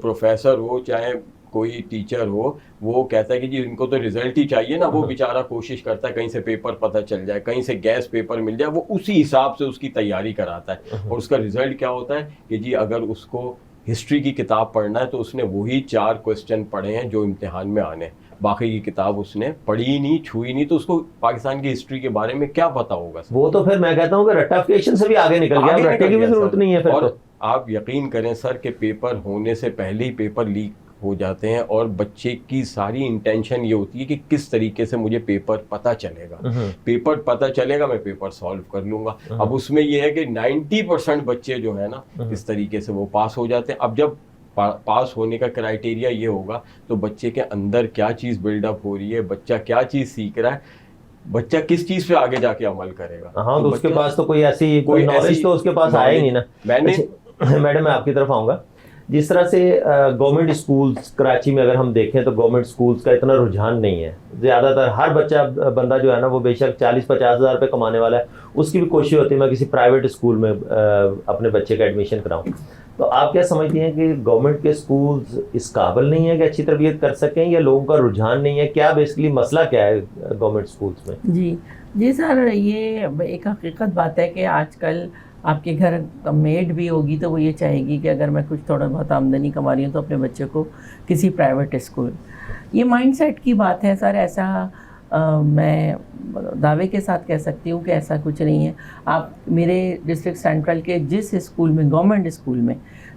پروفیسر ہو، چاہے کوئی ٹیچر ہو، وہ کہتا ہے کہ جی ان کو تو رزلٹ ہی چاہیے نا. وہ بیچارہ کوشش کرتا ہے کہیں سے پیپر پتہ چل جائے، کہیں سے گیس پیپر مل جائے، وہ اسی حساب سے اس کی تیاری کراتا ہے. اور اس کا رزلٹ کیا ہوتا ہے کہ جی اگر اس کو ہسٹری کی کتاب پڑھنا ہے تو اس نے وہی 4 کوسچن پڑھے ہیں جو امتحان میں آنے، باقی کی کتاب اس نے پڑھی نہیں، چھوئی نہیں، تو اس کو پاکستان کی ہسٹری کے بارے میں کیا پتا ہوگا. وہ تو پھر میں کہتا ہوں کہ رٹافیکیشن سے بھی آگے نکل گیا، رٹے کی بھی ضرورت نہیں ہے پھر. اور آپ یقین کریں سر کہ پیپر ہونے سے پہلے ہی پیپر لیک ہو جاتے ہیں اور بچے کی ساری انٹینشن یہ ہوتی ہے کہ کس طریقے سے مجھے پیپر پتہ چلے گا، پیپر پتہ چلے گا میں پیپر سالو کر لوں گا. اب اس میں یہ ہے کہ 90% بچے جو ہے نا اس طریقے سے وہ پاس ہو جاتے ہیں. اب جب پاس ہونے کا کرائٹیریا یہ ہوگا تو بچے کے اندر کیا چیز بلڈ اپ ہو رہی ہے، بچہ کیا چیز سیکھ رہا ہے، بچہ کس چیز پہ آگے جا کے عمل کرے گا. ہاں تو اس کے پاس تو کوئی ایسی نالج تو اس کے پاس آیا ہی نہیں نا. میڈم میں آپ کی طرف آؤں گا. جس طرح سے گورنمنٹ اسکولز کراچی میں اگر ہم دیکھیں تو گورنمنٹ اسکولز کا اتنا رجحان نہیں ہے. زیادہ تر ہر بچہ بندہ جو ہے نا وہ بے شک 40-50 ہزار روپے کمانے والا ہے، اس کی بھی کوشش ہوتی ہے میں کسی پرائیویٹ اسکول میں اپنے بچے کا ایڈمیشن کراؤں. تو آپ کیا سمجھتی ہیں کہ گورنمنٹ کے اسکولز اس قابل نہیں ہیں کہ اچھی تربیت کر سکیں، یا لوگوں کا رجحان نہیں ہے؟ کیا بیسکلی مسئلہ کیا ہے گورنمنٹ اسکولز میں؟ جی سر، یہ ایک حقیقت بات ہے کہ آج کل آپ کے گھر میڈ بھی ہوگی تو وہ یہ چاہے گی کہ اگر میں کچھ تھوڑا بہت آمدنی کما رہی ہوں تو اپنے بچے کو کسی پرائیویٹ اسکول. یہ مائنڈ سیٹ کی بات ہے سر. ایسا میں دعوے کے ساتھ کہہ سکتی ہوں کہ ایسا کچھ نہیں ہے. آپ میرے ڈسٹرکٹ سینٹرل کے جس اسکول میں، گورنمنٹ اسکول میں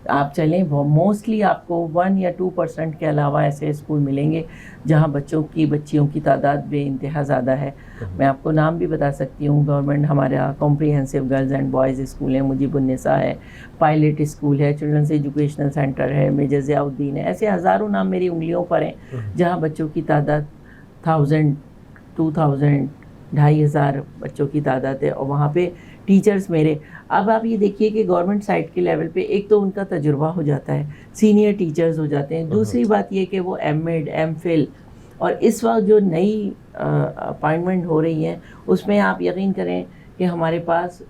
آپ چلیں، وہ موسٹلی آپ کو 1 یا 2% کے علاوہ ایسے اسکول ملیں گے جہاں بچیوں کی تعداد بے انتہا زیادہ ہے. میں آپ کو نام بھی بتا سکتی ہوں. گورنمنٹ ہمارا comprehensive girls and boys school ہے، مجیب النساء ہے، پائلٹ اسکول ہے، چلڈرنس ایجوکیشنل سینٹر ہے، میجر ضیاء الدین ہے. ایسے ہزاروں نام میری انگلیوں پر ہیں جہاں بچوں کی تعداد 1000 2000 2500 بچوں کی تعداد ہے. اور وہاں پہ ٹیچرز میرے، اب آپ یہ دیکھیے کہ گورنمنٹ سائٹ کے لیول پہ ایک تو ان کا تجربہ ہو جاتا ہے، سینئر ٹیچرز ہو جاتے ہیں. دوسری بات یہ کہ وہ ایم فل اور اس وقت جو نئی اپائنٹمنٹ ہو رہی ہیں اس میں آپ یقین کریں کہ ہمارے پاس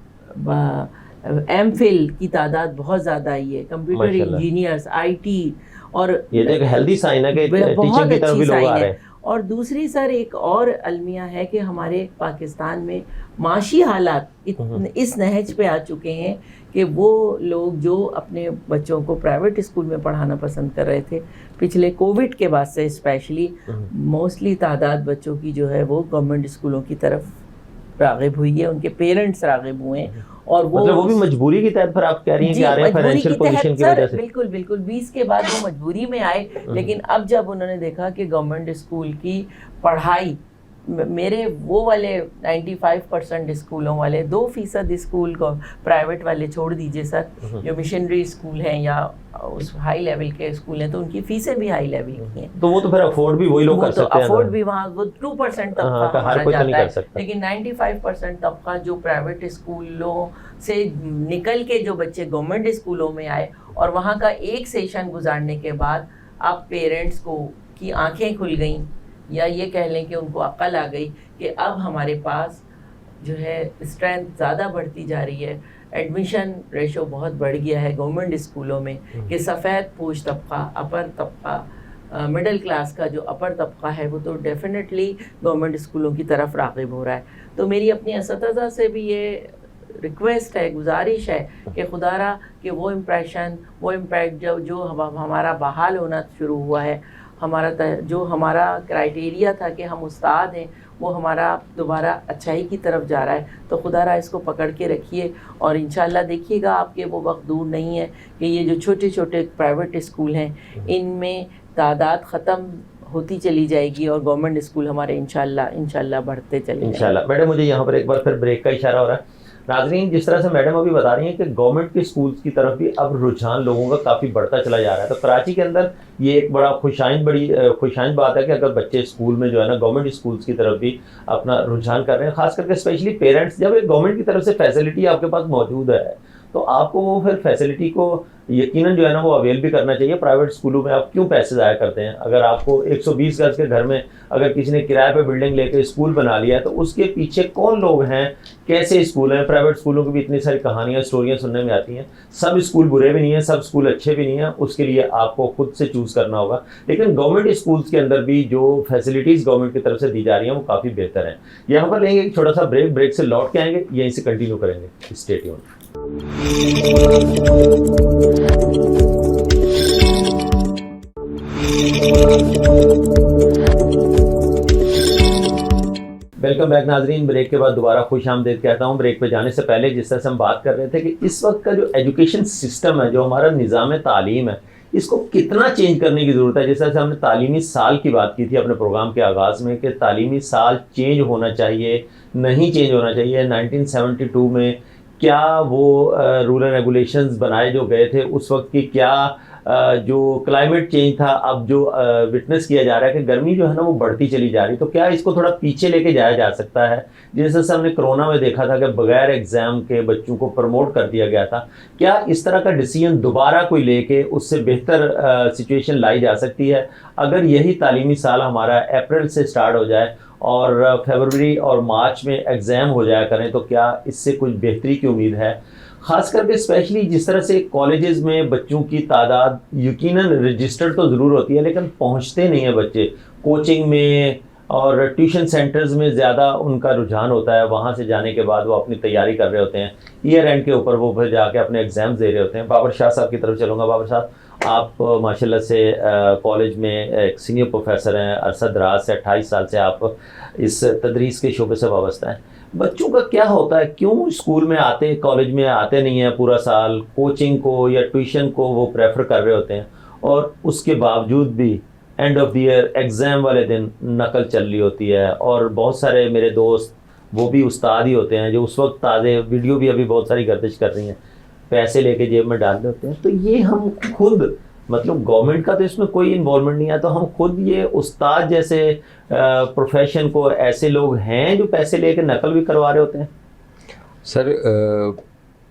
ایم فل کی تعداد بہت زیادہ آئی ہے. کمپیوٹر انجینئرز، آئی ٹی، اور یہ ایک ہیلدی سائن ہے کہ ٹیچنگ کی طرف بھی لوگ آ رہے ہیں. اور دوسری سر ایک اور المیہ ہے کہ ہمارے پاکستان میں معاشی حالات اس نہج پہ آ چکے ہیں کہ وہ لوگ جو اپنے بچوں کو پرائیویٹ اسکول میں پڑھانا پسند کر رہے تھے، پچھلے کووڈ کے بعد سے اسپیشلی موسٹلی تعداد بچوں کی جو ہے وہ گورنمنٹ اسکولوں کی طرف راغب ہوئی ہے. ان کے پیرنٹس راغب ہوئے ہیں اور وہ بھی مجبوری کی تحت. پر آپ کہہ رہی ہیں کہ آ رہے ہیں فائنینشیل پوزیشن کی وجہ سے. بالکل 20 کے بعد وہ مجبوری میں آئے. لیکن اب جب انہوں نے دیکھا کہ گورنمنٹ اسکول کی پڑھائی میرے وہ والے 95% اسکولوں والے 2% اسکول کو پرائیویٹ والے چھوڑ دیجئے سر، جو مشنری اسکول ہیں یا اس ہائی لیول کے اسکول ہیں تو ان کی فیسیں بھی ہائی لیول کی ہیں، تو وہ تو پھر افورڈ بھی وہی لوگ کر سکتے ہیں، افورڈ بھی وہاں وہ 2% طبقہ ہمارا کوئی تو نہیں جاتا کر سکتا، ہے، لیکن 95% طبقہ جو پرائیویٹ اسکولوں سے نکل کے جو بچے گورنمنٹ اسکولوں میں آئے اور وہاں کا ایک سیشن گزارنے کے بعد اب پیرنٹس کو کی آنکھیں کھل گئیں، یا یہ کہہ لیں کہ ان کو عقل آ گئی کہ اب ہمارے پاس جو ہے اسٹرینتھ زیادہ بڑھتی جا رہی ہے، ایڈمیشن ریشو بہت بڑھ گیا ہے گورنمنٹ اسکولوں میں کہ سفید پوش طبقہ، اپر طبقہ، مڈل کلاس کا جو اپر طبقہ ہے وہ تو ڈیفینیٹلی گورنمنٹ اسکولوں کی طرف راغب ہو رہا ہے. تو میری اپنی اساتذہ سے بھی یہ ریکویسٹ ہے، گزارش ہے کہ خدا را کہ وہ امپریشن، وہ امپیکٹ جو ہمارا بحال ہونا شروع ہوا ہے، جو ہمارا کرائیٹیریا تھا کہ ہم استاد ہیں، وہ ہمارا دوبارہ اچھائی کی طرف جا رہا ہے. تو خدا را اس کو پکڑ کے رکھیے اور انشاءاللہ دیکھیے گا آپ کے وہ وقت دور نہیں ہے کہ یہ جو چھوٹے چھوٹے پرائیویٹ اسکول ہیں ان میں تعداد ختم ہوتی چلی جائے گی اور گورنمنٹ اسکول ہمارے انشاءاللہ بڑھتے چلے جائیں گے. انشاءاللہ. میڈم مجھے یہاں پر ایک بار پھر بریک کا اشارہ ہو رہا ہے. ناظرین، جس طرح سے میڈم ابھی بتا رہی ہیں کہ گورنمنٹ کے اسکولس کی طرف بھی اب رجحان لوگوں کا کافی بڑھتا چلا جا رہا ہے، تو کراچی کے اندر یہ ایک بڑا خوشائند بات ہے کہ اگر بچے اسکول میں جو ہے نا گورنمنٹ اسکولس کی طرف بھی اپنا رجحان کر رہے ہیں، خاص کر کے اسپیشلی پیرنٹس. جب ایک گورنمنٹ کی طرف سے فیسلٹی آپ کے پاس موجود ہے تو آپ کو وہ پھر فیسلٹی کو یقیناً جو ہے نا وہ اویل بھی کرنا چاہیے. پرائیویٹ اسکولوں میں آپ کیوں پیسے ضائع کرتے ہیں؟ اگر آپ کو 120 گز کے گھر میں اگر کسی نے کرائے پہ بلڈنگ لے کے اسکول بنا لیا ہے تو اس کے پیچھے کون لوگ ہیں، کیسے اسکول ہیں. پرائیویٹ اسکولوں کی بھی اتنی ساری کہانیاں، اسٹوریاں سننے میں آتی ہیں. سب اسکول برے بھی نہیں ہیں، سب اسکول اچھے بھی نہیں ہیں، اس کے لیے آپ کو خود سے چوز کرنا ہوگا. لیکن گورنمنٹ اسکولس کے اندر بھی جو فیسلٹیز گورنمنٹ کی طرف سے دی جا رہی ہیں وہ کافی بہتر ہیں. یہاں پر لیں گے ایک چھوٹا سا بریک سے لوٹ کے آئیں گے، یہیں سے کنٹینیو کریں گے. Stay tune. ویلکم بیک ناظرین. بریک کے بعد دوبارہ خوش آمدید کہتا ہوں. بریک پہ جانے سے پہلے جس طرح سے ہم بات کر رہے تھے کہ اس وقت کا جو ایجوکیشن سسٹم ہے، جو ہمارا نظام تعلیم ہے، اس کو کتنا چینج کرنے کی ضرورت ہے. جس طرح سے ہم نے تعلیمی سال کی بات کی تھی اپنے پروگرام کے آغاز میں کہ تعلیمی سال چینج ہونا چاہیے، نہیں چینج ہونا چاہیے. 1972 میں کیا وہ رول اینڈ ریگولیشنز بنائے جو گئے تھے، اس وقت کی کیا جو کلائمیٹ چینج تھا اب جو وٹنس کیا جا رہا ہے کہ گرمی جو ہے نا وہ بڑھتی چلی جا رہی، تو کیا اس کو تھوڑا پیچھے لے کے جایا جا سکتا ہے؟ جیسے سے ہم نے کرونا میں دیکھا تھا کہ بغیر ایگزام کے بچوں کو پروموٹ کر دیا گیا تھا. کیا اس طرح کا ڈیسیژن دوبارہ کوئی لے کے اس سے بہتر سچویشن لائی جا سکتی ہے اگر یہی تعلیمی سال ہمارا اپریل سے سٹارٹ ہو جائے اور فیبروری اور مارچ میں ایگزام ہو جایا کریں؟ تو کیا اس سے کچھ بہتری کی امید ہے؟ خاص کر کے اسپیشلی جس طرح سے کالجز میں بچوں کی تعداد یقیناً رجسٹرڈ تو ضرور ہوتی ہے لیکن پہنچتے نہیں ہیں بچے. کوچنگ میں اور ٹیوشن سینٹرز میں زیادہ ان کا رجحان ہوتا ہے، وہاں سے جانے کے بعد وہ اپنی تیاری کر رہے ہوتے ہیں، ایئر اینڈ کے اوپر وہ پھر جا کے اپنے ایگزامز دے رہے ہوتے ہیں. بابر شاہ صاحب کی طرف چلوں گا. بابر صاحب، آپ ماشاءاللہ سے کالج میں ایک سینئر پروفیسر ہیں، عرصہ دراز سے 28 سال سے آپ اس تدریس کے شعبے سے وابستہ ہیں. بچوں کا کیا ہوتا ہے، کیوں اسکول میں آتے، کالج میں آتے نہیں ہیں پورا سال، کوچنگ کو یا ٹیوشن کو وہ پریفر کر رہے ہوتے ہیں اور اس کے باوجود بھی end of the year exam والے دن نقل چل رہی ہوتی ہے. اور بہت سارے میرے دوست وہ بھی استاد ہی ہوتے ہیں جو اس وقت تازہ ویڈیو بھی ابھی بہت ساری گردش کر رہی ہیں، پیسے لے کے جیب میں ڈال دیتے ہیں. تو یہ ہم خود مطلب گورنمنٹ کا تو اس میں کوئی انوالومنٹ نہیں ہے، تو ہم خود یہ استاد جیسے پروفیشن کو ایسے لوگ ہیں جو پیسے لے کے نقل بھی کروا رہے ہوتے ہیں. سر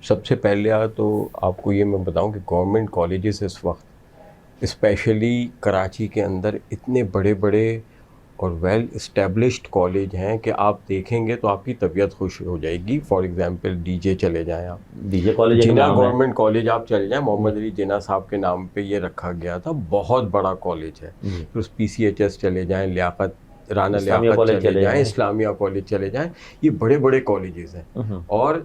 سب سے پہلے تو آپ کو یہ میں بتاؤں کہ گورنمنٹ کالجز اس وقت اسپیشلی کراچی کے اندر اتنے بڑے بڑے اور ویل اسٹیبلشڈ کالج ہیں کہ آپ دیکھیں گے تو آپ کی طبیعت خوش ہو جائے گی. فار ایگزامپل ڈی جے چلے جائیں آپ، ڈی جے کالج جناح گورنمنٹ کالج آپ چلے جائیں، محمد علی جناح صاحب کے نام پہ یہ رکھا گیا تھا، بہت بڑا کالج ہے. پھر پی سی ایچ ایس چلے جائیں، رانا لیاقت چلے جائیں، اسلامیہ کالج چلے جائیں، یہ بڑے بڑے کالجز ہیں. اور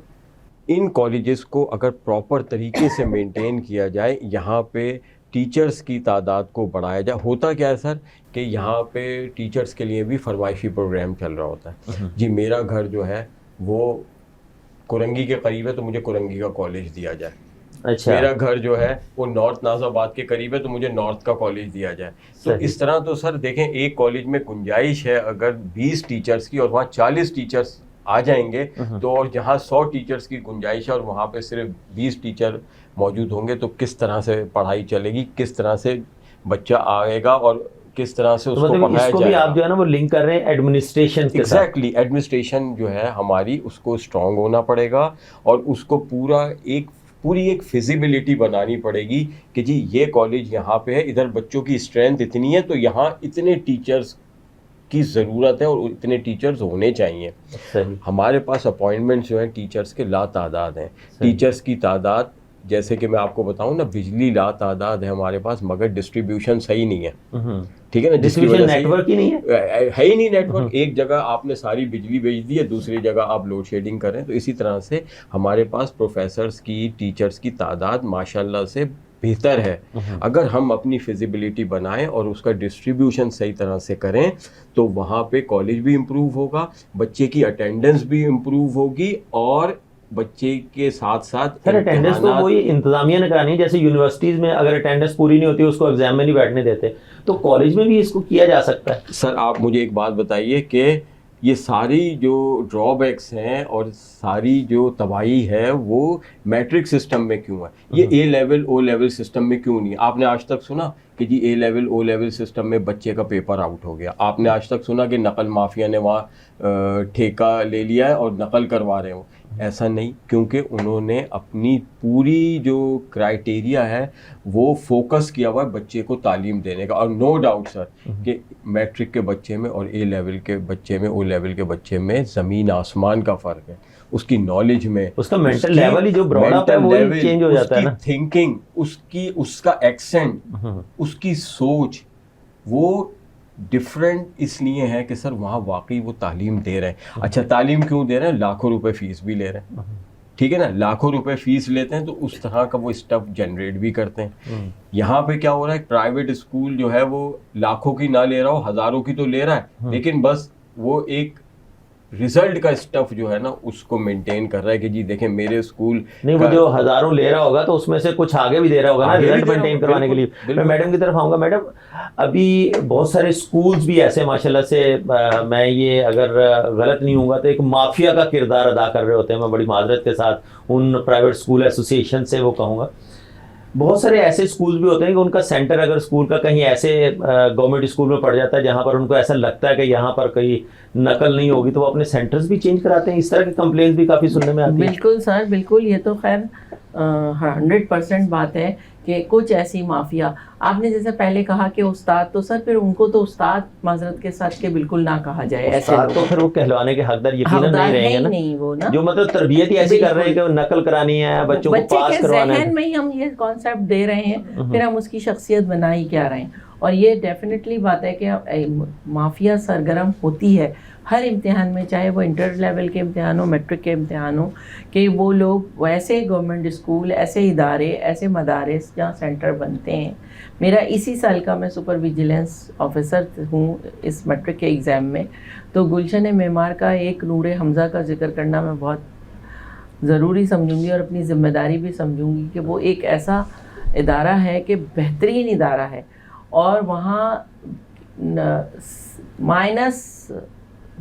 ان کالجز کو اگر پراپر طریقے سے مینٹین کیا جائے، یہاں پہ ٹیچرز کی تعداد کو بڑھایا جائے. ہوتا کیا ہے سر کہ یہاں پہ ٹیچرز کے لیے بھی فرمائشی پروگرام چل رہا ہوتا ہے. جی میرا گھر جو ہے وہ کرنگی کے قریب ہے تو مجھے کرنگی کا کالج دیا جائے. اچھا. میرا گھر جو ہے وہ نارتھ ناز آباد کے قریب ہے تو مجھے نارتھ کا کالج دیا جائے. تو اس طرح تو سر دیکھیں ایک کالج میں گنجائش ہے اگر 20 ٹیچرس کی اور وہاں 40 ٹیچرس آ جائیں گے تو، اور جہاں 100 ٹیچرس کی گنجائش ہے اور وہاں پہ صرف 20 ٹیچر موجود ہوں گے تو کس طرح سے پڑھائی چلے گی, کس طرح سے بچہ آئے گا اور کس طرح سے اس کو پڑھایا جائے گا. اس کو بھی آپ جو ہے نا وہ لنک کر رہے ہیں ایڈمنسٹریشن کے ساتھ. ایگزیکٹلی, ایڈمنسٹریشن جو ہے ہماری اس کو اسٹرانگ ہونا پڑے گا اور اس کو پوری ایک فیزیبلٹی بنانی پڑے گی کہ جی یہ کالج یہاں پہ ہے, ادھر بچوں کی اسٹرینتھ اتنی ہے تو یہاں اتنے ٹیچرز کی ضرورت ہے اور اتنے ٹیچرز ہونے چاہیے. ہمارے پاس اپوائنٹمنٹس جو ہیں ٹیچرز کے لا تعداد ہیں. ٹیچرز کی تعداد جیسے کہ میں آپ کو بتاؤں نا, بجلی لا تعداد ہے ہمارے پاس مگر ڈسٹریبیوشن صحیح نہیں ہے. ٹھیک ہے نا, ڈسٹریبیوشن نیٹ ورک ہی نہیں ہے ہی نہیں نیٹ ورک. ایک جگہ آپ نے ساری بجلی بھیج دی ہے, دوسری جگہ آپ لوڈ شیڈنگ کر رہے ہیں. تو اسی طرح سے ہمارے پاس پروفیسرز کی, ٹیچرز کی تعداد ماشاءاللہ سے بہتر ہے. اگر ہم اپنی فیزیبلٹی بنائیں اور اس کا ڈسٹریبیوشن صحیح طرح سے کریں تو وہاں پہ کالج بھی امپروو ہوگا, بچے کی اٹینڈنس بھی امپروو ہوگی اور بچے کے ساتھ ساتھ سر اٹینڈنس تو وہی انتظامیہ نے کرانی ہے. جیسے یونیورسٹیز میں اگر اٹینڈنس پوری نہیں ہوتی اس کو ایگزام میں نہیں بیٹھنے دیتے, تو کالج میں بھی اس کو کیا جا سکتا ہے. سر آپ مجھے ایک بات بتائیے کہ یہ ساری جو ڈرا بیکس ہیں اور ساری جو تباہی ہے وہ میٹرک سسٹم میں کیوں ہے؟ یہ اے لیول او لیول سسٹم میں کیوں نہیں؟ آپ نے آج تک سنا کہ جی اے لیول او لیول سسٹم میں بچے کا پیپر آؤٹ ہو گیا؟ آپ نے آج تک سنا کہ نقل مافیا نے وہاں ٹھیکہ لے لیا ہے اور نقل کروا رہے ہوں؟ ایسا نہیں, کیونکہ انہوں نے اپنی پوری جو کرائٹیریا ہے وہ فوکس کیا ہوا ہے بچے کو تعلیم دینے کا. اور نو ڈاؤٹ سر کہ میٹرک کے بچے میں اور اے لیول کے بچے میں, او لیول کے بچے میں زمین آسمان کا فرق ہے. اس کی نالج میں, اس کا مینٹل لیول ہی جو براڈ اپ ہے وہ چینج ہو جاتا ہے نا. اس کی تھنکنگ, اس کا ایکسنٹ, اس کی سوچ وہ ڈفرینٹ اس لیے ہے کہ سر وہاں واقعی وہ تعلیم دے رہے ہیں. اچھا تعلیم کیوں دے رہے ہیں؟ لاکھوں روپے فیس بھی لے رہے ہیں, ٹھیک ہے نا, لاکھوں روپے فیس لیتے ہیں تو اس طرح کا وہ اسٹف جنریٹ بھی کرتے ہیں. یہاں پہ کیا ہو رہا ہے, پرائیویٹ اسکول جو ہے وہ لاکھوں کی نہ لے رہا ہو, ہزاروں کی تو لے رہا ہے, لیکن بس وہ ایک ریزلٹ کا اسٹف جو ہے نا اس کو مینٹین کر رہا ہے کہ جی دیکھیں میرے اسکول نہیں, وہ جو ہزاروں لے رہا ہوگا تو اس میں سے کچھ آگے بھی دے رہا ہوگا نا ریزلٹ مینٹین کروانے کے لیے. میں میڈم کی طرف آؤں گا. میڈم ابھی بہت سارے اسکولز بھی ایسے ماشاءاللہ سے, میں یہ اگر غلط نہیں ہوں گا تو ایک مافیا کا کردار ادا کر رہے ہوتے ہیں. میں بڑی معذرت کے ساتھ ان پرائیویٹ اسکول ایسوسیشن سے وہ کہوں گا, بہت سارے ایسے اسکولز بھی ہوتے ہیں کہ ان کا سینٹر اگر اسکول کا کہیں ایسے گورنمنٹ اسکول میں پڑ جاتا ہے جہاں پر ان کو ایسا لگتا ہے کہ یہاں پر کہیں نقل نہیں ہوگی تو وہ اپنے سینٹرز بھی چینج کراتے ہیں. اس طرح کی کمپلینس بھی کافی سننے میں آتی ہیں. بالکل سر, بالکل. یہ تو خیر 100% بات ہے کہ کچھ ایسی مافیا, آپ نے جیسے پہلے کہا کہ استاد, تو سر پھر ان کو تو استاد معذرت کے ساتھ کہ بالکل نہ کہا جائے. ایسے تو پھر وہ کہلوانے کے حقدار یقیناً نہیں رہیں گے نا, جو مطلب تربیت ہی ایسی کر رہے ہیں کہ نقل کرانی ہے, بچوں کو پاس کروانا ہے. ذہن میں ہی ہم یہ کانسیپٹ دے رہے ہیں, پھر ہم اس کی شخصیت بنا ہی کیا رہے ہیں. اور یہ ڈیفینیٹلی بات ہے کہ مافیا سرگرم ہوتی ہے ہر امتحان میں, چاہے وہ انٹر لیول کے امتحان ہو, میٹرک کے امتحان ہو, کہ وہ لوگ ویسے گورنمنٹ اسکول, ایسے ادارے, ایسے مدارس جہاں سینٹر بنتے ہیں. میرا اسی سال کا میں سپر ویجیلنس آفیسر ہوں اس میٹرک کے ایگزام میں, تو گلشن معمار کا ایک نور حمزہ کا ذکر کرنا میں بہت ضروری سمجھوں گی اور اپنی ذمہ داری بھی سمجھوں گی کہ وہ ایک ایسا ادارہ ہے کہ بہترین ادارہ ہے, اور وہاں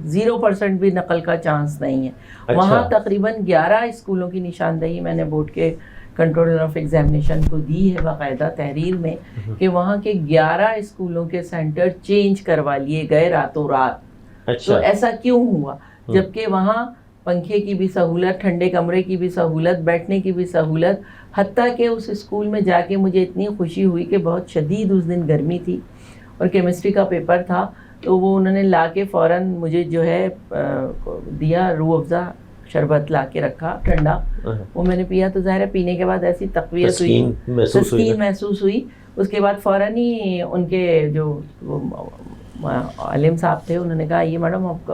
-0% بھی نقل کا چانس نہیں ہے. وہاں تقریباً 11 اسکولوں کی نشاندہی میں نے بورڈ کے کنٹرولر آف ایگزامینیشن کو دی ہے باقاعدہ تحریر میں, کہ وہاں کے 11 اسکولوں کے سینٹر چینج کروا لیے گئے راتوں رات. تو ایسا کیوں ہوا؟ جبکہ وہاں پنکھے کی بھی سہولت, ٹھنڈے کمرے کی بھی سہولت, بیٹھنے کی بھی سہولت, حتیٰ کہ اس اسکول میں جا کے مجھے اتنی خوشی ہوئی کہ بہت شدید اس دن گرمی تھی اور کیمسٹری کا پیپر تھا, تو وہ انہوں نے لا کے فوراً مجھے جو ہے دیا, روح افزا شربت لا کے رکھا ٹھنڈا, وہ میں نے پیا تو ظاہر ہے پینے کے بعد ایسی تقویت ہوئی, تسکین محسوس ہوئی. اس کے بعد فوراً ہی ان کے جو عالم صاحب تھے انہوں نے کہا یہ میڈم آپ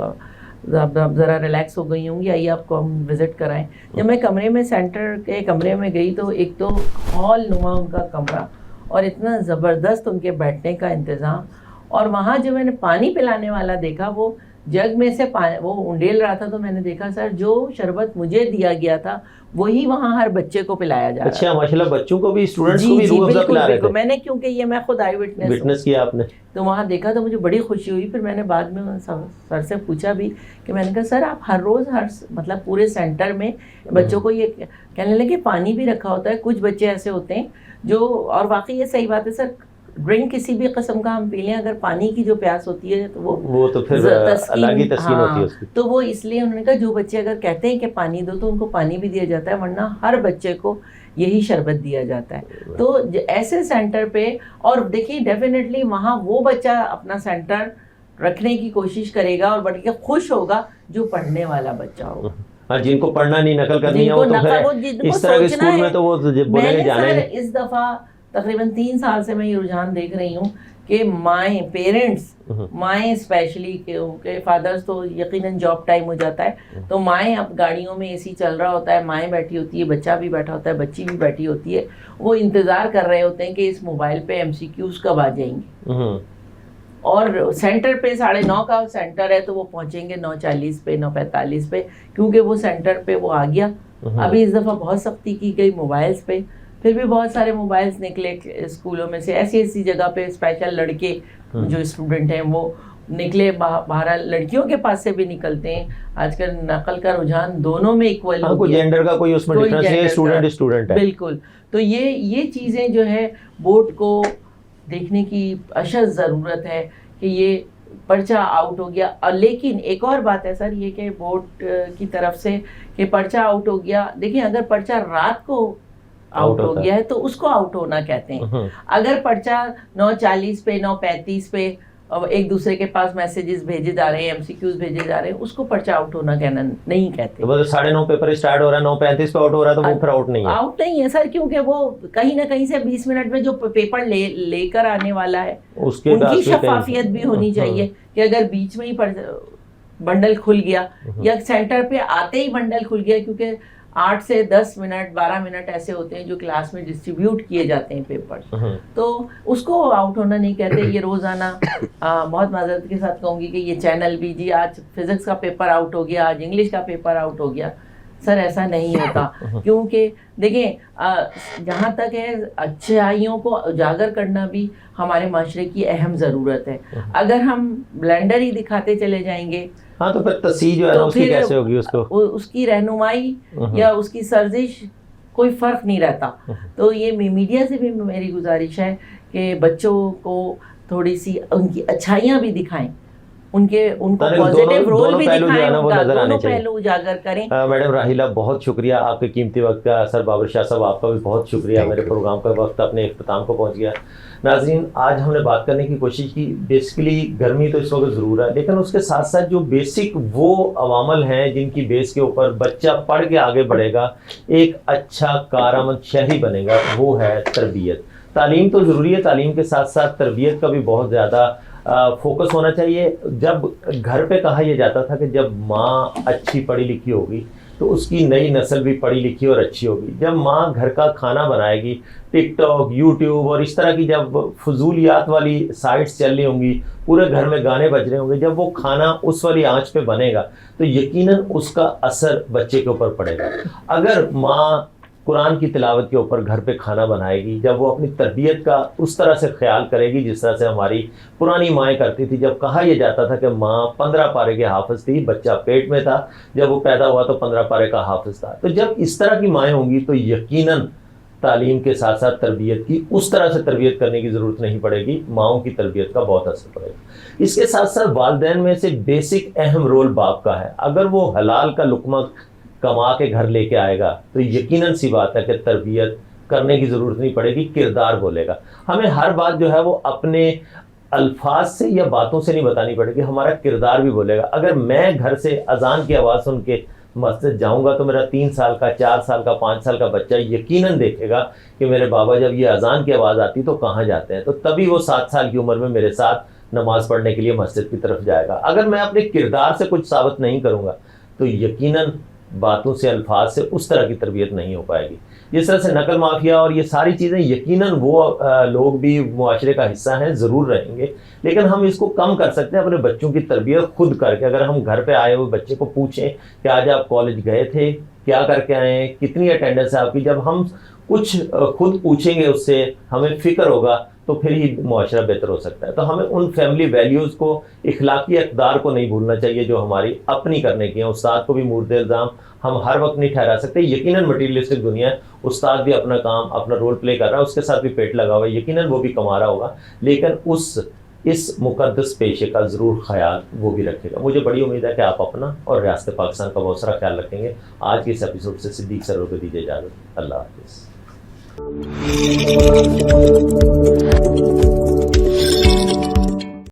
ذرا ریلیکس ہو گئی ہوں گی, آئیے آپ کو ہم وزٹ کرائیں. جب میں کمرے میں, سینٹر کے کمرے میں گئی تو ایک تو ہال نما ان کا کمرہ اور اتنا زبردست ان کے بیٹھنے کا انتظام, اور وہاں جو میں نے پانی پلانے والا دیکھا وہ جگ میں سے وہ انڈیل رہا تھا تو میں نے دیکھا سر جو شربت مجھے دیا گیا تھا وہی وہاں ہر بچے کو پلایا جا رہا ہے. اچھا ماشاءاللہ بچوں کو بھی اسٹوڈنٹس کو بھی روح افزا پلا رہے تھے. میں نے کیونکہ یہ میں خود آئی وٹنس کیا آپ نے, تو وہاں دیکھا تو مجھے بڑی خوشی ہوئی. پھر میں نے بعد میں سر سے پوچھا بھی کہ میں نے کہا سر آپ ہر روز مطلب پورے سینٹر میں بچوں کو یہ کہنے لگے کہ پانی بھی رکھا ہوتا ہے. کچھ بچے ایسے ہوتے ہیں جو, اور واقعی یہ صحیح بات ہے سر, ڈرنک کسی بھی قسم کا ہم پی لیں اگر پانی کی جو پیاس ہوتی ہے تو وہ تو پھر الگ ہی تسکین ہوتی ہے اس کی. تو وہ اس لیے انہوں نے کہا جو بچے اگر کہتے ہیں کہ پانی دو تو ان کو پانی بھی دیا جاتا ہے, ورنہ ہر بچے کو یہی شربت دیا جاتا ہے. تو ایسے سینٹر پہ, اور دیکھیے ڈیفینیٹلی وہاں وہ بچہ اپنا سینٹر رکھنے کی کوشش کرے گا اور بلکہ خوش ہوگا جو پڑھنے والا بچہ ہوگا. ہاں جن کو پڑھنا نہیں نقل کرنی ہے وہ تو پھر اس طرح کے اسکول میں تو وہ بولیں گے جانا ہی. اس دفعہ تقریباً 3 سال سے میں یہ رجحان دیکھ رہی ہوں کہ مائیں, پیرنٹس, مائیں اسپیشلی, کہ فادرز تو یقیناً جاب ٹائم ہو جاتا ہے تو مائیں اب گاڑیوں میں اے سی چل رہا ہوتا ہے, مائیں بیٹھی ہوتی ہے, بچہ بھی بیٹھا ہوتا ہے, بچی بھی بیٹھی ہوتی ہے, وہ انتظار کر رہے ہوتے ہیں کہ اس موبائل پہ MCQs کب آ جائیں گے. اور سینٹر پہ 9:30 کا سینٹر ہے تو وہ پہنچیں گے 9:40 پہ 9:45 پہ, کیونکہ وہ سینٹر پہ وہ آ گیا. ابھی اس دفعہ بہت سختی کی گئی موبائلز پہ, پھر بھی بہت سارے موبائلز نکلے اسکولوں میں سے, ایسی جگہ پہ اسپیشل لڑکے جو اسٹوڈنٹ ہیں وہ نکلے. بہرحال لڑکیوں کے پاس سے بھی نکلتے ہیں. آج کل نقل کا رجحان دونوں میں ایکول ہو گیا, جینڈر کا کوئی اس میں ڈفرنس نہیں ہے, اسٹوڈنٹ ہے. بالکل. تو یہ چیزیں جو ہے بورڈ کو دیکھنے کی اشد ضرورت ہے کہ یہ پرچہ آؤٹ ہو گیا. لیکن ایک اور بات ہے سر یہ کہ بورڈ کی طرف سے کہ پرچہ آؤٹ ہو گیا, دیکھیں اگر پرچہ رات کو آؤٹ ہو گیا ہے تو اس کو آؤٹ ہونا کہتے ہیں. اگر پرچہ 9:40 پہ 9:35 پہ ایک دوسرے کے پاس میسیجز بھیجے جا رہے ہیں, MCQs بھیجے جا رہے ہیں, اس کو پرچہ آؤٹ ہونا کہنا نہیں کہتے. 9:30 پیپر اسٹارٹ ہو رہا ہے, 9:35 پہ آؤٹ ہو رہا ہے تو وہ پھر آؤٹ نہیں ہے. آؤٹ نہیں ہے سر, کیونکہ وہ کہیں نہ کہیں سے 20 منٹ میں جو پیپر لے کر آنے والا ہے ان کی شفافیت بھی ہونی چاہیے کہ اگر بیچ میں ہی بنڈل کھل گیا یا سینٹر پہ آتے ہی بنڈل کھل گیا, کیونکہ 8 سے 10 منٹ 12 منٹ ایسے ہوتے ہیں جو کلاس میں ڈسٹریبیوٹ کیے جاتے ہیں پیپر, تو اس کو آؤٹ ہونا نہیں کہتے. یہ روزانہ بہت معذرت کے ساتھ کہوں گی کہ یہ چینل بھی جی آج فزکس کا پیپر آؤٹ ہو گیا, آج انگلش کا پیپر آؤٹ ہو گیا. سر ایسا نہیں ہوتا, کیونکہ دیکھیں جہاں تک ہے اچھائیوں کو اجاگر کرنا بھی ہمارے معاشرے کی اہم ضرورت ہے. اگر ہم بلینڈر ہی دکھاتے چلے جائیں گے ہاں تو پھر تصحیح جو ہے اس کی کیسے ہوگی, اس کی رہنمائی یا اس کی سرزش کوئی فرق نہیں رہتا. تو یہ میڈیا سے بھی میری گزارش ہے کہ بچوں کو تھوڑی سی ان کی اچھائیاں بھی دکھائیں, ان کو پازیٹیو رول بھی دکھائیں, دونوں پہلو اجاگر کریں. میڈم راحیلہ بہت شکریہ آپ کے قیمتی وقت کا. سر بابر شاہ صاحب آپ کا بھی بہت شکریہ. میرے پروگرام کا وقت اپنے اختتام کو پہنچ گیا. ناظرین آج ہم نے بات کرنے کی کوشش کی, بیسیکلی گرمی تو اس وقت ضرور ہے, لیکن اس کے ساتھ ساتھ جو بیسک وہ عوامل ہیں جن کی بیس کے اوپر بچہ پڑھ کے آگے بڑھے گا, ایک اچھا کارآمد شہری بنے گا, وہ ہے تربیت. تعلیم تو ضروری ہے, تعلیم کے ساتھ ساتھ تربیت کا بھی بہت زیادہ فوکس ہونا چاہیے. جب گھر پہ کہا یہ جاتا تھا کہ جب ماں اچھی پڑھی لکھی ہوگی تو اس کی نئی نسل بھی پڑھی لکھی اور اچھی ہوگی. جب ماں گھر کا کھانا بنائے گی, ٹک ٹاک, یوٹیوب اور اس طرح کی جب فضولیات والی سائٹس چل رہی ہوں گی, پورے گھر میں گانے بج رہے ہوں گے, جب وہ کھانا اس والی آنچ پہ بنے گا تو یقیناً اس کا اثر بچے کے اوپر پڑے گا. اگر ماں قرآن کی تلاوت کے اوپر گھر پہ کھانا بنائے گی, جب وہ اپنی تربیت کا اس طرح سے خیال کرے گی جس طرح سے ہماری پرانی مائیں کرتی تھی. جب کہا یہ جاتا تھا کہ ماں 15 پارے کے حافظ تھی, بچہ پیٹ میں تھا, جب وہ پیدا ہوا تو 15 پارے کا حافظ تھا. تو جب اس طرح کی مائیں ہوں گی تو یقیناً تعلیم کے ساتھ ساتھ تربیت کی اس طرح سے تربیت کرنے کی ضرورت نہیں پڑے گی, ماؤں کی تربیت کا بہت اثر پڑے گا. اس کے ساتھ ساتھ والدین میں سے بیسک اہم رول باپ کا ہے. اگر وہ حلال کا لقمہ کما کے گھر لے کے آئے گا تو یقیناً سی بات ہے کہ تربیت کرنے کی ضرورت نہیں پڑے گی, کردار بولے گا. ہمیں ہر بات جو ہے وہ اپنے الفاظ سے یا باتوں سے نہیں بتانی پڑے گی, ہمارا کردار بھی بولے گا. اگر میں گھر سے اذان کی آواز سن کے مسجد جاؤں گا تو میرا 3 سال کا 4 سال کا 5 سال کا بچہ یقیناً دیکھے گا کہ میرے بابا جب یہ اذان کی آواز آتی تو کہاں جاتے ہیں, تو تبھی وہ 7 سال کی عمر میں میرے ساتھ نماز پڑھنے کے لیے مسجد کی طرف جائے گا. اگر میں اپنے کردار سے کچھ ثابت نہیں کروں گا تو یقیناً باتوں سے الفاظ سے اس طرح کی تربیت نہیں ہو پائے گی. جس طرح سے نقل مافیا اور یہ ساری چیزیں یقیناً وہ لوگ بھی معاشرے کا حصہ ہیں, ضرور رہیں گے, لیکن ہم اس کو کم کر سکتے ہیں اپنے بچوں کی تربیت خود کر کے. اگر ہم گھر پہ آئے ہوئے بچے کو پوچھیں کہ آج آپ کالج گئے تھے, کیا کر کے آئے ہیں, کتنی اٹینڈنس ہے آپ کی, جب ہم کچھ خود پوچھیں گے اس سے, ہمیں فکر ہوگا, تو پھر ہی معاشرہ بہتر ہو سکتا ہے. تو ہمیں ان فیملی ویلیوز کو, اخلاقی اقدار کو نہیں بھولنا چاہیے جو ہماری اپنی کرنے کی ہیں. استاد کو بھی مورد الزام ہم ہر وقت نہیں ٹھہرا سکتے. یقیناً مٹیریلسٹک دنیا ہے, استاد بھی اپنا کام اپنا رول پلے کر رہا ہے, اس کے ساتھ بھی پیٹ لگا ہوا ہے, یقیناً وہ بھی کما رہا ہوگا, لیکن اس مقدس پیشے کا ضرور خیال وہ بھی رکھے گا. مجھے بڑی امید ہے کہ آپ اپنا اور ریاست پاکستان کا بہت سارا خیال رکھیں گے. آج کے اس ایپیسوڈ سے صدیق سرور کو دیجیے اجازت. اللہ حافظ.